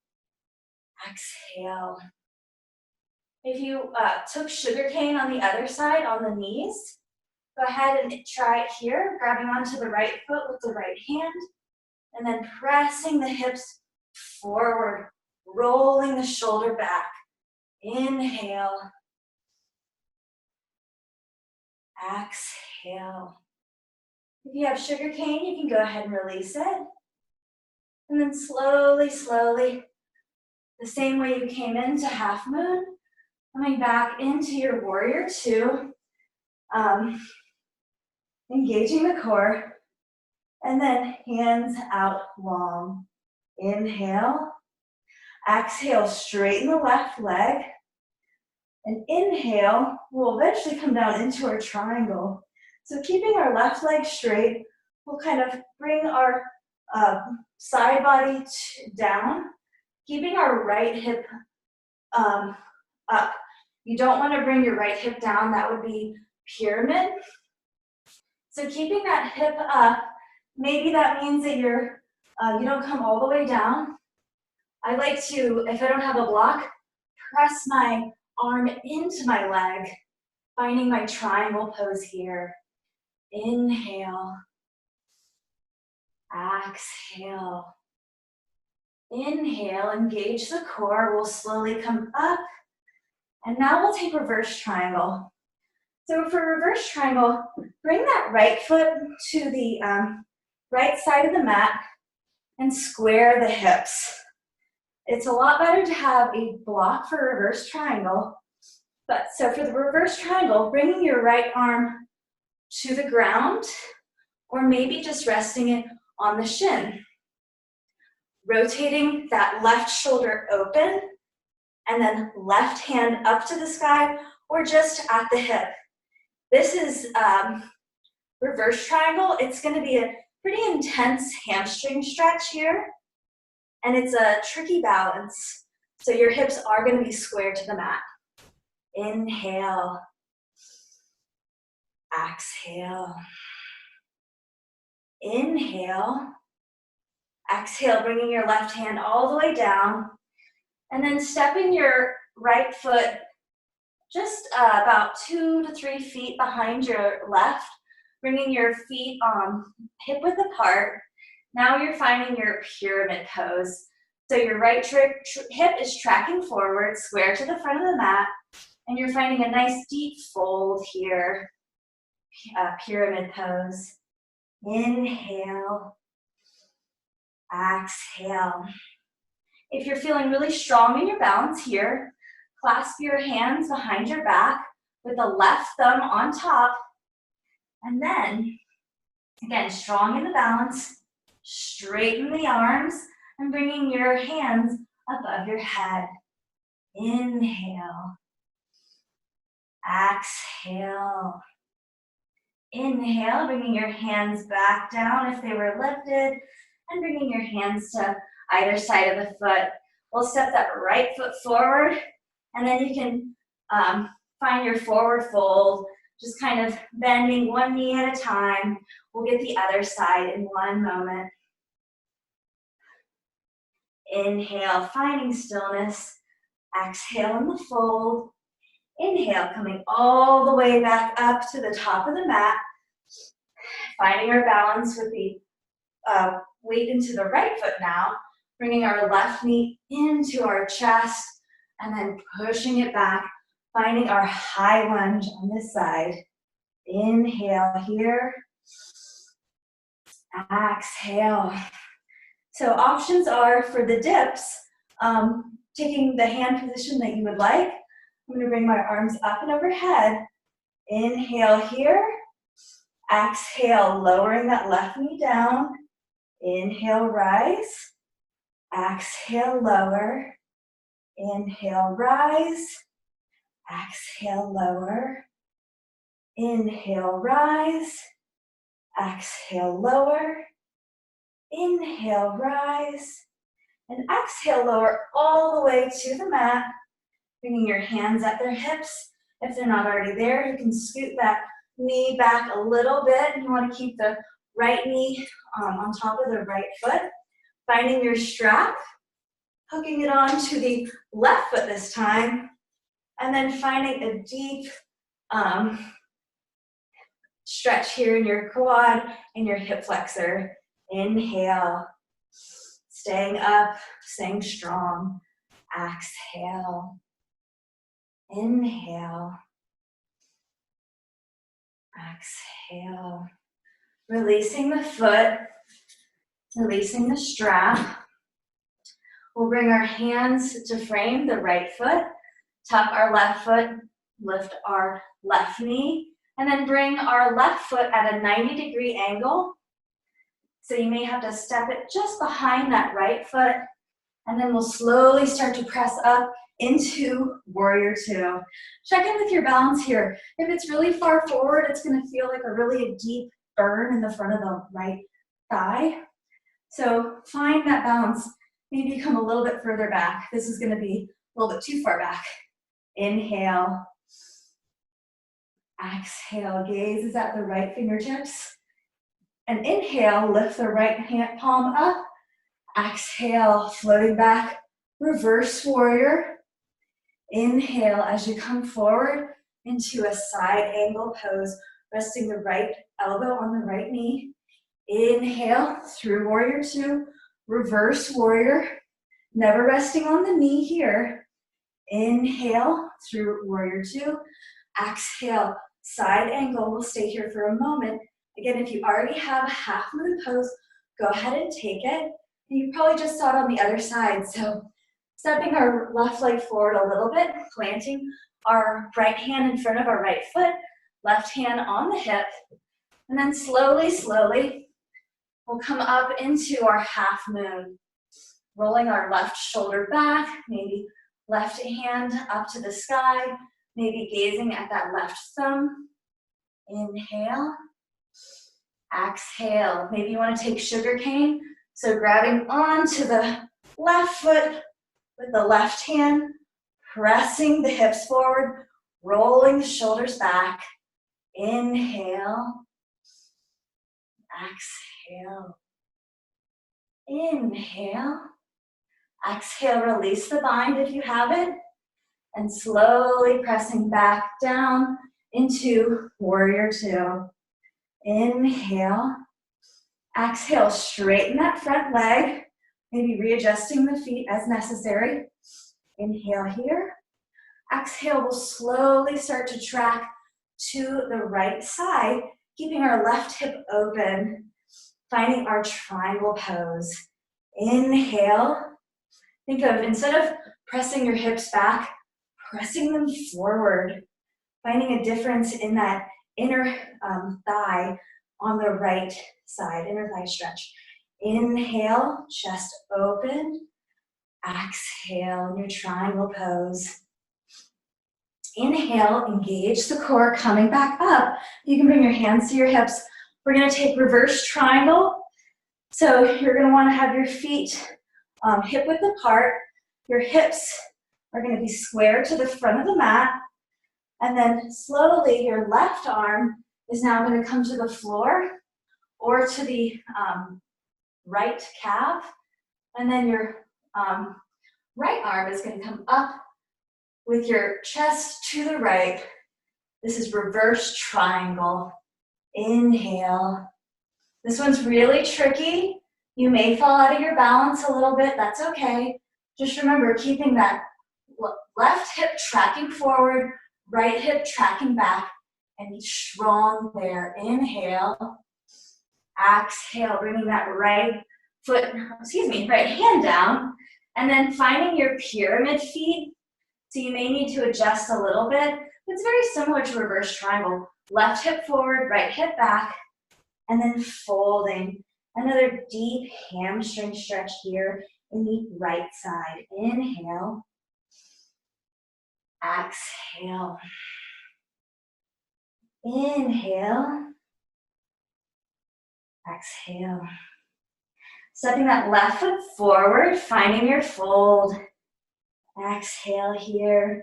Exhale. If you took sugar cane on the other side on the knees, go ahead and try it here, grabbing onto the right foot with the right hand, and then pressing the hips forward, rolling the shoulder back. Inhale. Exhale. If you have sugar cane, you can go ahead and release it. And then slowly, slowly, the same way you came into half moon, coming back into your warrior 2, engaging the core, and then hands out long. Inhale. Exhale, straighten the left leg. And inhale, we'll eventually come down into our triangle. So keeping our left leg straight, we'll kind of bring our side body down, keeping our right hip up. You don't want to bring your right hip down, that would be pyramid. So keeping that hip up, maybe that means that you don't come all the way down. I like to, if I don't have a block, press my arm into my leg, finding my triangle pose here. Inhale. Exhale. Inhale, engage the core. We'll slowly come up. And now we'll take reverse triangle. So for reverse triangle, bring that right foot to the right side of the mat and square the hips. It's a lot better to have a block for reverse triangle. But so for the reverse triangle, bringing your right arm to the ground, or maybe just resting it on the shin. Rotating that left shoulder open, and then left hand up to the sky, or just at the hip. This is reverse triangle. It's going to be a pretty intense hamstring stretch here, and it's a tricky balance. So your hips are going to be square to the mat. Inhale. Exhale. Inhale. Exhale, bringing your left hand all the way down, and then stepping your right foot just about 2 to 3 feet behind your left, bringing your feet hip width apart. Now you're finding your pyramid pose. So your right hip is tracking forward, square to the front of the mat, and you're finding a nice deep fold here, pyramid pose. Inhale. Exhale. If you're feeling really strong in your balance here, clasp your hands behind your back with the left thumb on top, and then Again, strong in the balance. Straighten the arms and bringing your hands above your head. Inhale. Exhale. Inhale, bringing your hands back down if they were lifted, and bringing your hands to either side of the foot. We'll step that right foot forward, and then you can find your forward fold, just kind of bending one knee at a time. We'll get the other side in one moment. Inhale, finding stillness. Exhale in the fold. Inhale, coming all the way back up to the top of the mat. Finding our balance with the weight into the right foot now. Bringing our left knee into our chest and then pushing it back. Finding our high lunge on this side. Inhale here. Exhale. So options are for the dips, taking the hand position that you would like. I'm going to bring my arms up and overhead. Inhale here. Exhale, lowering that left knee down. Inhale, rise. Exhale, lower. Inhale, rise. Exhale, lower. Inhale, rise. Exhale, lower. Inhale, rise. And exhale, lower all the way to the mat. Bringing your hands at their hips. If they're not already there, you can scoot that knee back a little bit. You want to keep the right knee on top of the right foot. Finding your strap, hooking it onto the left foot this time, and then finding a deep stretch here in your quad and your hip flexor. Inhale, staying up, staying strong. Exhale. Inhale. Exhale. Releasing the foot, releasing the strap. We'll bring our hands to frame the right foot, tuck our left foot, lift our left knee, and then bring our left foot at a 90-degree angle. So you may have to step it just behind that right foot, and then we'll slowly start to press up into warrior two. Check in with your balance here. If it's really far forward, it's going to feel like a really deep burn in the front of the right thigh. So find that balance. Maybe come a little bit further back. This is going to be a little bit too far back. Inhale. Exhale. Gaze is at the right fingertips. And inhale, lift the right hand palm up. Exhale, floating back. Reverse warrior. Inhale as you come forward into a side angle pose, resting the right elbow on the right knee. Inhale through warrior two, reverse warrior, never resting on the knee here. Inhale through warrior two, exhale, side angle. We'll stay here for a moment. Again, if you already have a half moon pose, go ahead and take it. And you probably just saw it on the other side, so stepping our left leg forward a little bit, planting our right hand in front of our right foot, left hand on the hip, and then slowly, slowly, we'll come up into our half moon. Rolling our left shoulder back, maybe left hand up to the sky, maybe gazing at that left thumb. Inhale. Exhale. Maybe you want to take sugar cane, so grabbing onto the left foot, with the left hand, pressing the hips forward, rolling the shoulders back. Inhale. Exhale. Inhale. Exhale, release the bind if you have it. And slowly pressing back down into warrior two. Inhale. Exhale, straighten that front leg. Maybe readjusting the feet as necessary. Inhale here. Exhale, we'll slowly start to track to the right side, keeping our left hip open, finding our triangle pose. Inhale. Think of, instead of pressing your hips back, pressing them forward, finding a difference in that inner thigh, on the right side, inner thigh stretch. Inhale, chest open. Exhale in your triangle pose. Inhale, engage the core, coming back up. You can bring your hands to your hips. We're gonna take reverse triangle. So you're gonna wanna have your feet hip width apart. Your hips are gonna be square to the front of the mat. And then slowly your left arm is now gonna come to the floor or to the right calf. And then your right arm is gonna come up with your chest to the right. This is reverse triangle. Inhale. This one's really tricky. You may fall out of your balance a little bit, that's okay. Just remember keeping that left hip tracking forward, right hip tracking back, and be strong there. Inhale. Exhale, bringing that right hand down, and then finding your pyramid feet. So you may need to adjust a little bit. It's very similar to reverse triangle. Left hip forward, right hip back, and then folding. Another deep hamstring stretch here in the right side. Inhale. Exhale. Inhale. Exhale. Stepping that left foot forward, finding your fold. Exhale here.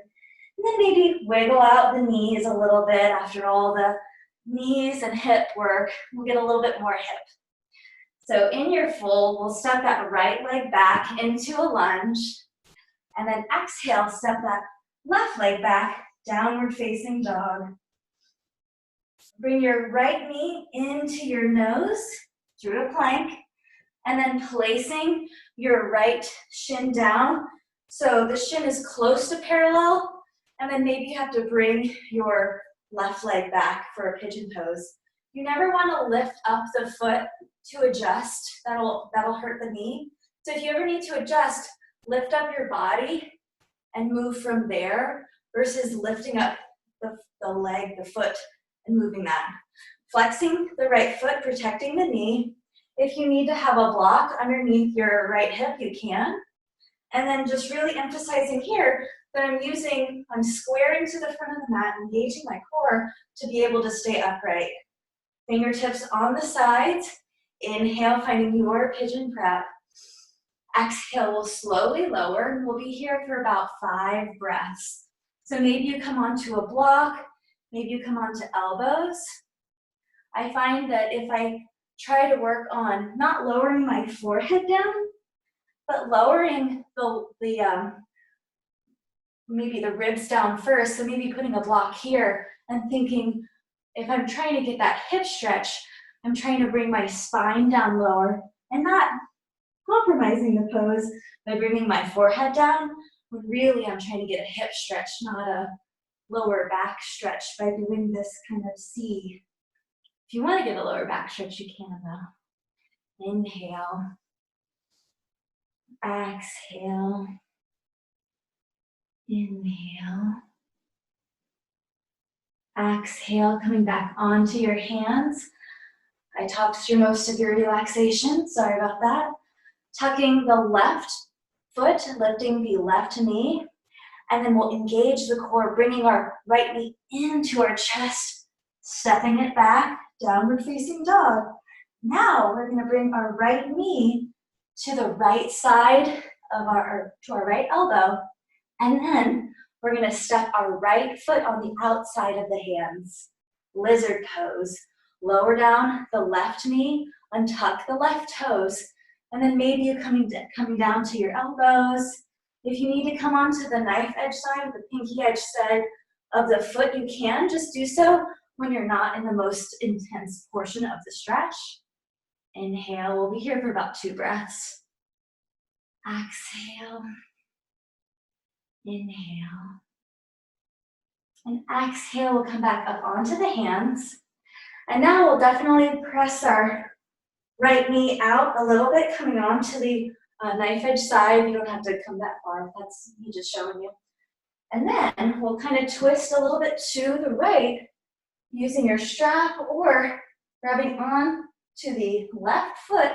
And then maybe wiggle out the knees a little bit after all the knees and hip work. We'll get a little bit more hip. So in your fold, we'll step that right leg back into a lunge. And then exhale, step that left leg back, downward facing dog. Bring your right knee into your nose through a plank. And then placing your right shin down. So the shin is close to parallel, and then maybe you have to bring your left leg back for a pigeon pose. You never want to lift up the foot to adjust. That'll hurt the knee. So if you ever need to adjust, lift up your body and move from there versus lifting up the leg, the foot, and moving that. Flexing the right foot, protecting the knee. If you need to have a block underneath your right hip, you can. And then just really emphasizing here that I'm squaring to the front of the mat, engaging my core to be able to stay upright. Fingertips on the sides. Inhale, finding your pigeon prep. Exhale, we'll slowly lower. We'll be here for about 5 breaths. So maybe you come onto a block, maybe you come onto elbows. I find that if I try to work on not lowering my forehead down, but lowering maybe the ribs down first, so maybe putting a block here and thinking, if I'm trying to get that hip stretch, I'm trying to bring my spine down lower and not compromising the pose by bringing my forehead down, when really I'm trying to get a hip stretch, not a lower back stretch by doing this kind of C. If you want to get a lower back stretch, you can though. Inhale. Exhale. Inhale. Exhale, coming back onto your hands. I talked through most of your relaxation, sorry about that. Tucking the left foot, lifting the left knee, and then we'll engage the core, bringing our right knee into our chest, stepping it back, downward facing dog. Now we're gonna bring our right knee to the right side of to our right elbow, and then we're gonna step our right foot on the outside of the hands. Lizard pose. Lower down the left knee, untuck the left toes, and then maybe you're coming down to your elbows. If you need to come onto the knife edge side, the pinky edge side of the foot, you can just do so when you're not in the most intense portion of the stretch. Inhale, we'll be here for about 2 breaths. Exhale. Inhale. And exhale, we'll come back up onto the hands. And now we'll definitely press our right knee out a little bit, coming onto the knife edge side. You don't have to come that far, that's me just showing you. And then we'll kind of twist a little bit to the right using your strap or Grabbing on to the left foot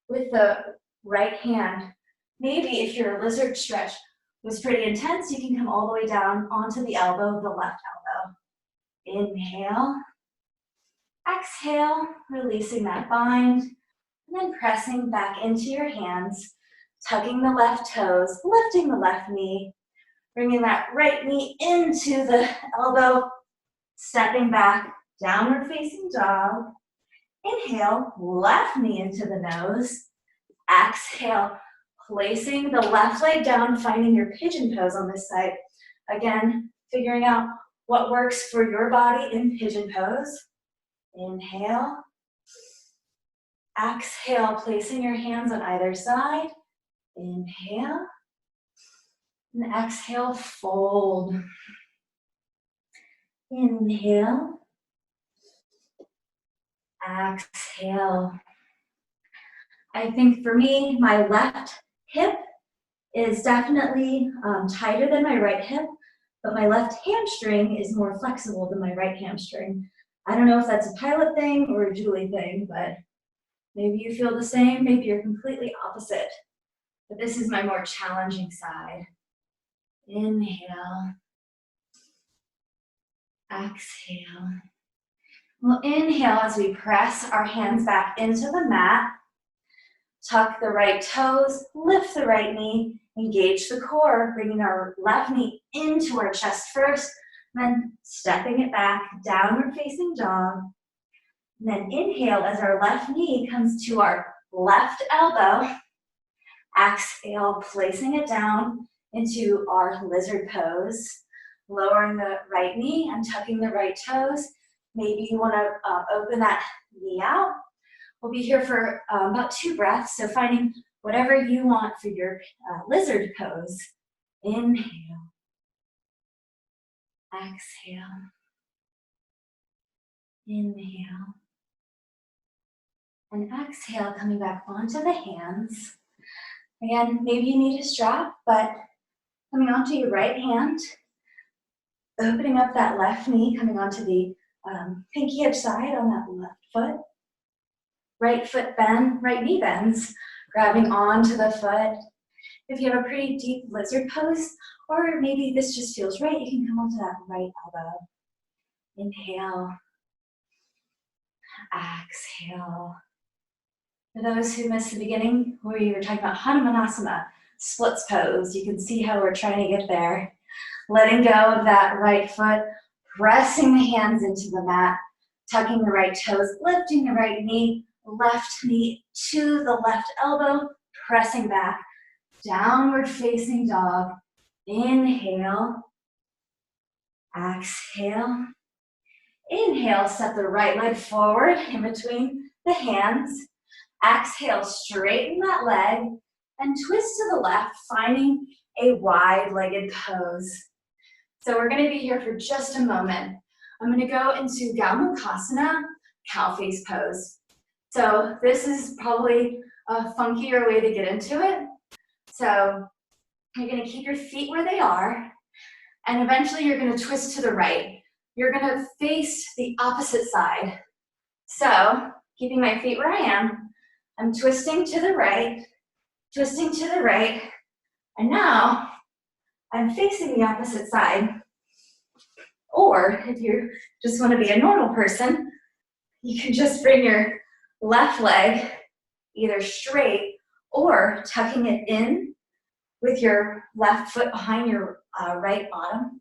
with the right hand. Maybe if your lizard stretch was pretty intense, you can come all the way down onto the elbow, the left elbow. Inhale. Exhale, releasing that bind, and then pressing back into your hands, tugging the left toes, lifting the left knee, bringing that right knee into the elbow, stepping back, downward facing dog. Inhale, left knee into the nose. Exhale, placing the left leg down, finding your pigeon pose on this side. Again, figuring out what works for your body in pigeon pose. Inhale. Exhale, placing your hands on either side. Inhale. And exhale, fold. Inhale. Exhale. I think for me, my left hip is definitely tighter than my right hip, but my left hamstring is more flexible than my right hamstring. I don't know if that's a pilot thing or a Julie thing, but maybe you feel the same, maybe you're completely opposite. But this is my more challenging side. Inhale. Exhale. We'll inhale as we press our hands back into the mat. Tuck the right toes, lift the right knee, engage the core, bringing our left knee into our chest first, then stepping it back, downward facing dog. And then inhale as our left knee comes to our left elbow. Exhale, placing it down into our lizard pose. Lowering the right knee and tucking the right toes. Maybe you want to open that knee out. We'll be here for about 2 breaths, so finding whatever you want for your lizard pose. Inhale. Exhale. Inhale. And exhale, coming back onto the hands. Again, maybe you need a strap, but coming onto your right hand, opening up that left knee, coming onto the pinky edge side on that left foot. Right foot bend, right knee bends, grabbing onto the foot. If you have a pretty deep lizard pose, or maybe this just feels right, you can come onto that right elbow. Inhale. Exhale. For those who missed the beginning, where you were talking about Hanumanasana, splits pose, you can see how we're trying to get there. Letting go of that right foot, pressing the hands into the mat, tucking the right toes, lifting the right knee, left knee to the left elbow, pressing back, downward facing dog. Inhale. Exhale. Inhale, step the right leg forward in between the hands. Exhale, straighten that leg and twist to the left, finding a wide-legged pose. So we're going to be here for just a moment. I'm going to go into Hamstring, cow face pose. So this is probably a funkier way to get into it. So you're going to keep your feet where they are, and eventually you're going to twist to the right. You're going to face the opposite side. So keeping my feet where I am, I'm twisting to the right, and now I'm facing the opposite side. Or if you just want to be a normal person, you can just bring your left leg either straight or tucking it in with your left foot behind your right bottom,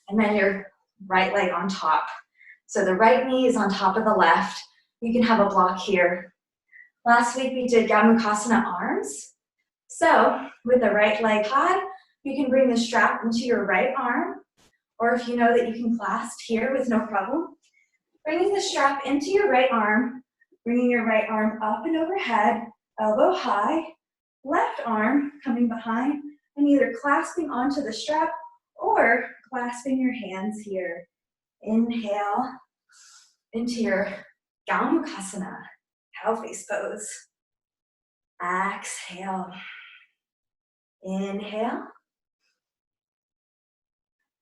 and then your right leg on top. So the right knee is on top of the left. You can have a block here. Last week we did Hanumanasana arms. So with the right leg high, you can bring the strap into your right arm, or if you know that you can clasp here with no problem, bringing the strap into your right arm, bringing your right arm up and overhead, elbow high, left arm coming behind, and either clasping onto the strap or clasping your hands here. Inhale into your Hanumanasana, cow face pose. Exhale. Inhale.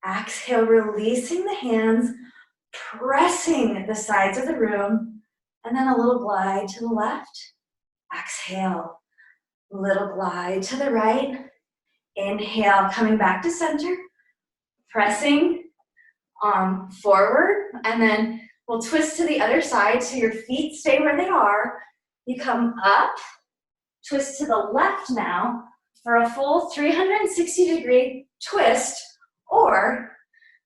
Exhale, releasing the hands, pressing the sides of the room, And then a little glide to the left. Exhale. Little glide to the right. Inhale, coming back to center. Pressing forward, and then we'll twist to the other side so your feet stay where they are. You come up, twist to the left now for a full 360-degree twist, or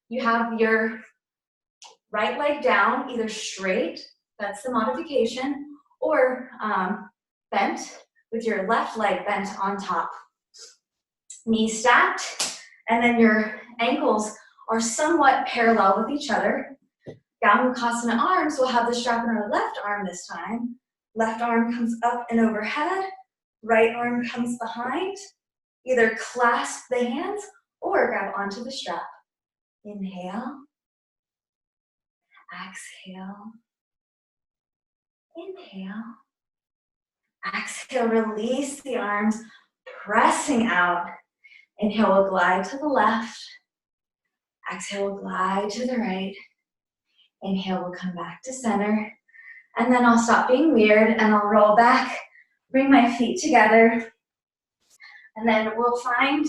you have your right leg down, either straight, that's the modification, or bent with your left leg bent on top. Knees stacked, and then your ankles are somewhat parallel with each other. Hanumanasana arms will have the strap in our left arm this time. Left arm comes up and overhead. Right arm comes behind. Either clasp the hands or grab onto the strap. Inhale. Exhale. Inhale. Exhale, release the arms, pressing out. Inhale, we'll glide to the left. Exhale, we'll glide to the right. Inhale, we'll come back to center. And then I'll stop being weird and I'll roll back, bring my feet together. And then we'll find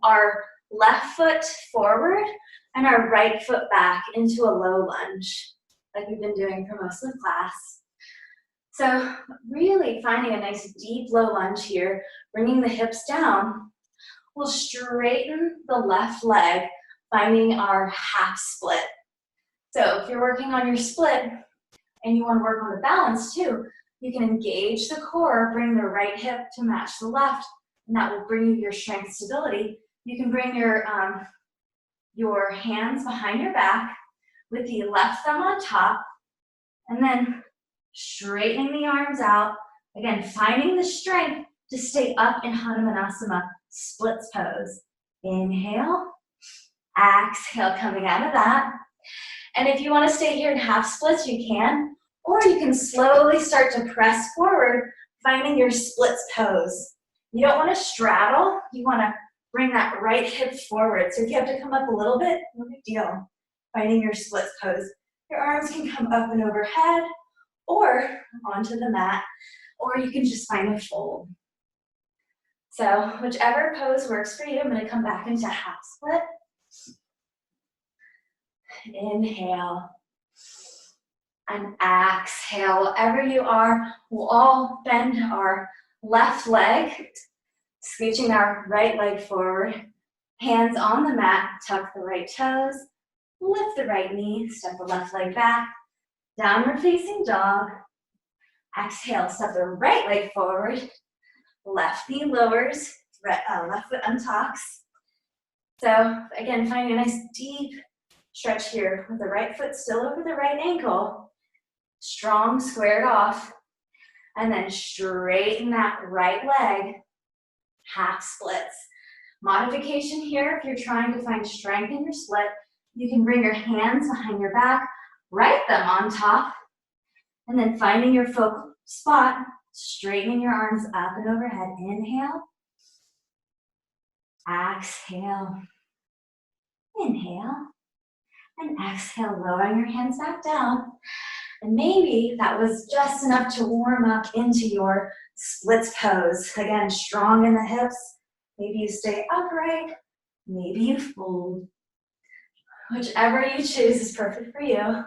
our left foot forward and our right foot back into a low lunge, like we've been doing for most of the class. So really finding a nice deep low lunge here, bringing the hips down. We'll straighten the left leg, finding our half split. So if you're working on your split and you want to work on the balance too, you can engage the core, bring the right hip to match the left, and that will bring you your strength stability. You can bring your hands behind your back with the left thumb on top, and then straightening the arms out. Again, finding the strength to stay up in Hanumanasana, splits pose. Inhale, exhale, coming out of that. And if you want to stay here in half splits, you can, or you can slowly start to press forward, finding your splits pose. You don't want to straddle, you want to bring that right hip forward. So if you have to come up a little bit, no big deal. Finding your splits pose. Your arms can come up and overhead, or onto the mat, or you can just find a fold. So whichever pose works for you, I'm going to come back into half split. Inhale and exhale. Wherever you are, we'll all bend our left leg, scooching our right leg forward. Hands on the mat, tuck the right toes, lift the right knee, step the left leg back, downward facing dog. Exhale, step the right leg forward, left knee lowers, left foot untucks. So again, finding a nice deep stretch here with the right foot still over the right ankle, strong, squared off, and then straighten that right leg, half splits. Modification here, if you're trying to find strength in your split, you can bring your hands behind your back, right thumb on top, and then finding your focal spot, straightening your arms up and overhead. Inhale, exhale, inhale, and exhale, lowering your hands back down. And maybe that was just enough to warm up into your splits pose. Again, strong in the hips. Maybe you stay upright, maybe you fold. Whichever you choose is perfect for you.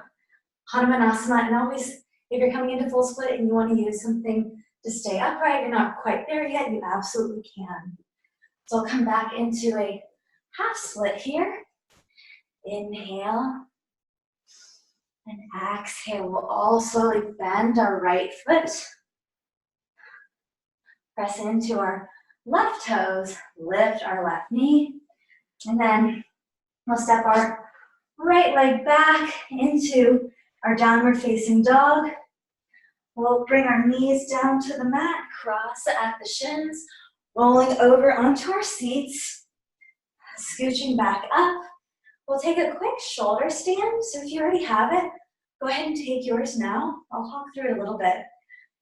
Hanumanasana, and always, if you're coming into full split and you want to use something to stay upright, you're not quite there yet, you absolutely can. So I'll come back into a half split here. Inhale and exhale. We'll all slowly bend our right foot. Press into our left toes, lift our left knee, and then we'll step our right leg back into our downward facing dog. We'll bring our knees down to the mat, cross at the shins, rolling over onto our seats, scooching back up. We'll take a quick shoulder stand, so if you already have it, go ahead and take yours now. I'll talk through it a little bit.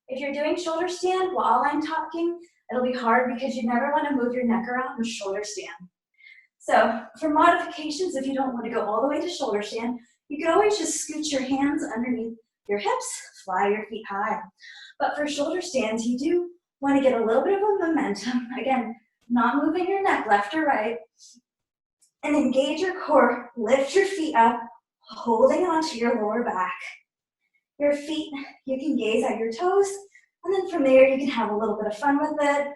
If you're doing shoulder stand while I'm talking, it'll be hard because you never want to move your neck around with shoulder stand. So for modifications, if you don't want to go all the way to shoulder stand, you can always just scoot your hands underneath your hips, fly your feet high. But for shoulder stands, you do want to get a little bit of a momentum. Again, not moving your neck left or right. And engage your core, lift your feet up, holding onto your lower back. Your feet, you can gaze at your toes, and then from there you can have a little bit of fun with it.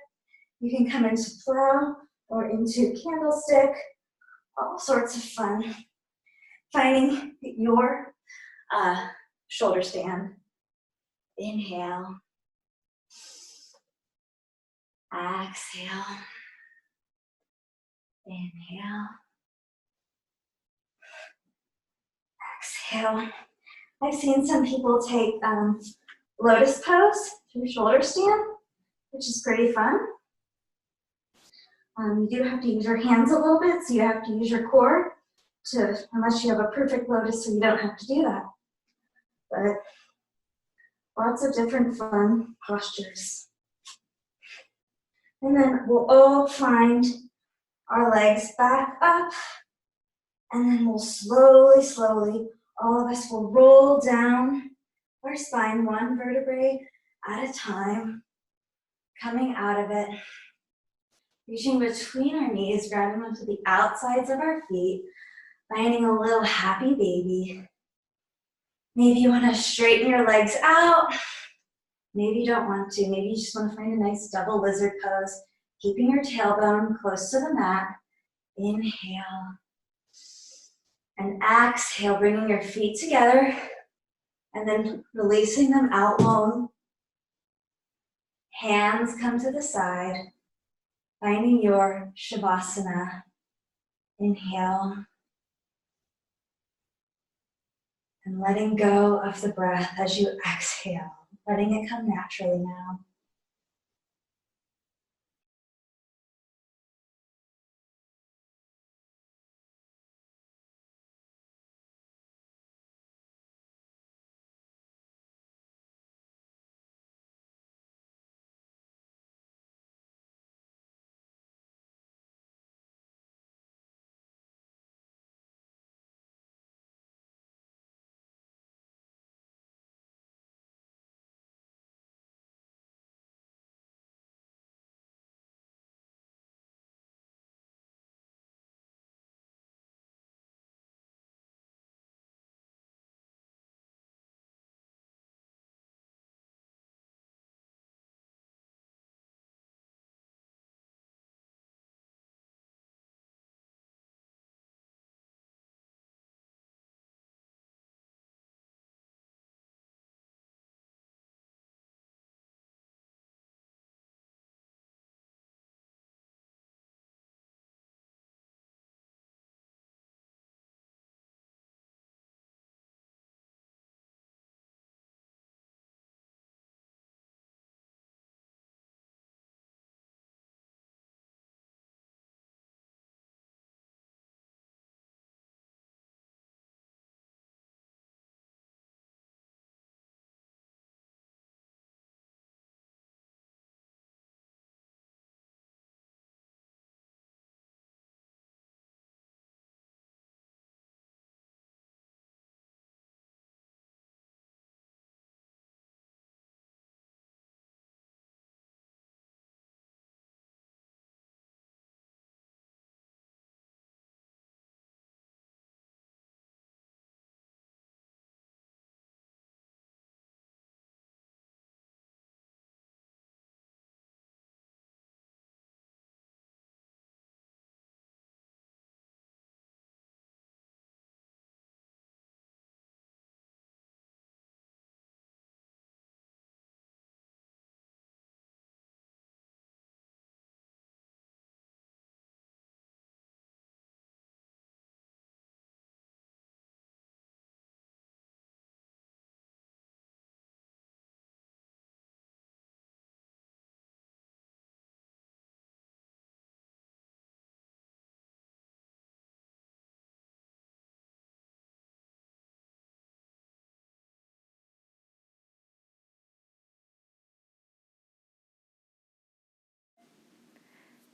You can come into plow or into candlestick, all sorts of fun. Finding your shoulder stand. Inhale. Exhale. Inhale. Exhale. I've seen some people take lotus pose to the shoulder stand, which is pretty fun. You do have to use your hands a little bit, so you have to use your core unless you have a perfect lotus, so you don't have to do that. But lots of different fun postures. And then we'll all find our legs back up, and then we'll slowly, all of us will roll down our spine, one vertebrae at a time, coming out of it, reaching between our knees, grabbing onto the outsides of our feet, finding a little happy baby. Maybe you want to straighten your legs out. Maybe you don't want to. Maybe you just want to find a nice double lizard pose, keeping your tailbone close to the mat. Inhale. And exhale, bringing your feet together and then releasing them out long. Hands come to the side, finding your Shavasana. Inhale. And letting go of the breath as you exhale, letting it come naturally now.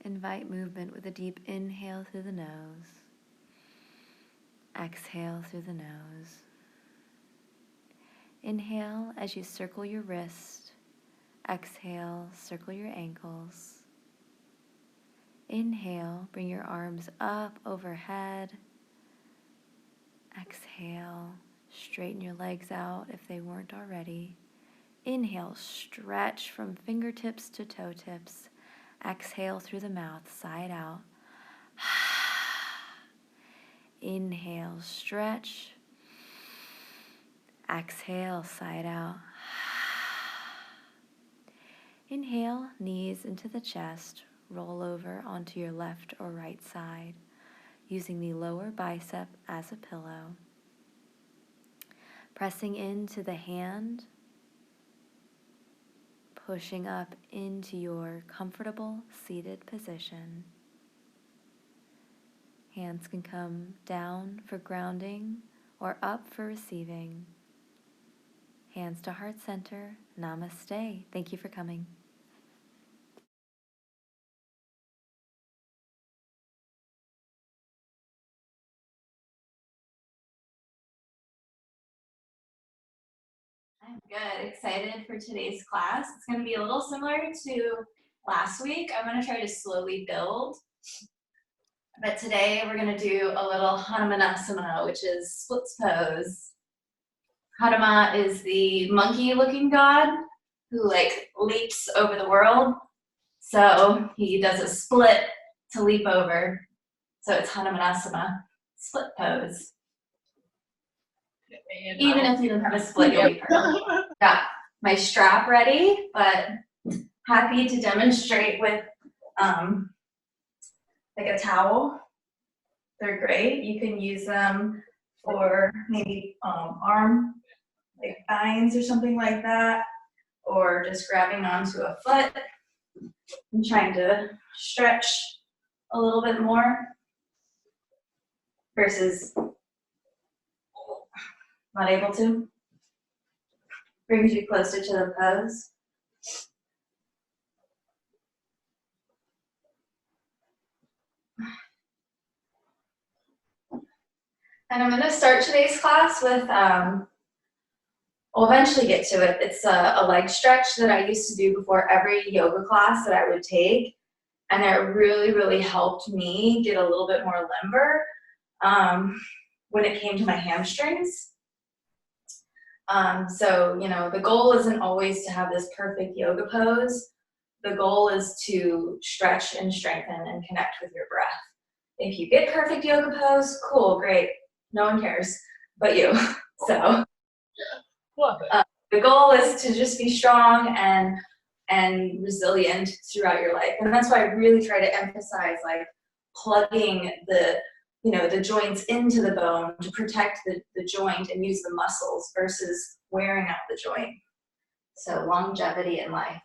Invite movement with a deep inhale through the nose. Exhale through the nose. Inhale as you circle your wrist. Exhale, circle your ankles. Inhale, bring your arms up overhead. Exhale, straighten your legs out if they weren't already. Inhale, stretch from fingertips to toe tips. Exhale through the mouth, side out. Inhale, stretch. Exhale, side out. Inhale, knees into the chest. Roll over onto your left or right side, using the lower bicep as a pillow. Pressing into the hand, pushing up into your comfortable seated position. Hands can come down for grounding or up for receiving. Hands to heart center. Namaste. Thank you for coming. I'm good. Excited for today's class. It's going to be a little similar to last week. I'm going to try to slowly build. But today we're going to do a little Hanumanasana, which is splits pose. Hanuma is the monkey-looking god who leaps over the world. So he does a split to leap over. So it's Hanumanasana, split pose. Even if you don't have a split, you'll be perfect. Got my strap ready, but happy to demonstrate with a towel. They're great. You can use them for maybe arm binds or something like that, or just grabbing onto a foot and trying to stretch a little bit more versus not able to. Brings you closer to the pose. And I'm going to start today's class with, we'll eventually get to it. It's a leg stretch that I used to do before every yoga class that I would take. And it really, really helped me get a little bit more limber when it came to my hamstrings. So, the goal isn't always to have this perfect yoga pose. The goal is to stretch and strengthen and connect with your breath. If you get perfect yoga pose, cool, great. No one cares but you. So the goal is to just be strong and resilient throughout your life. And that's why I really try to emphasize plugging the joints into the bone to protect the joint and use the muscles versus wearing out the joint. So longevity in life.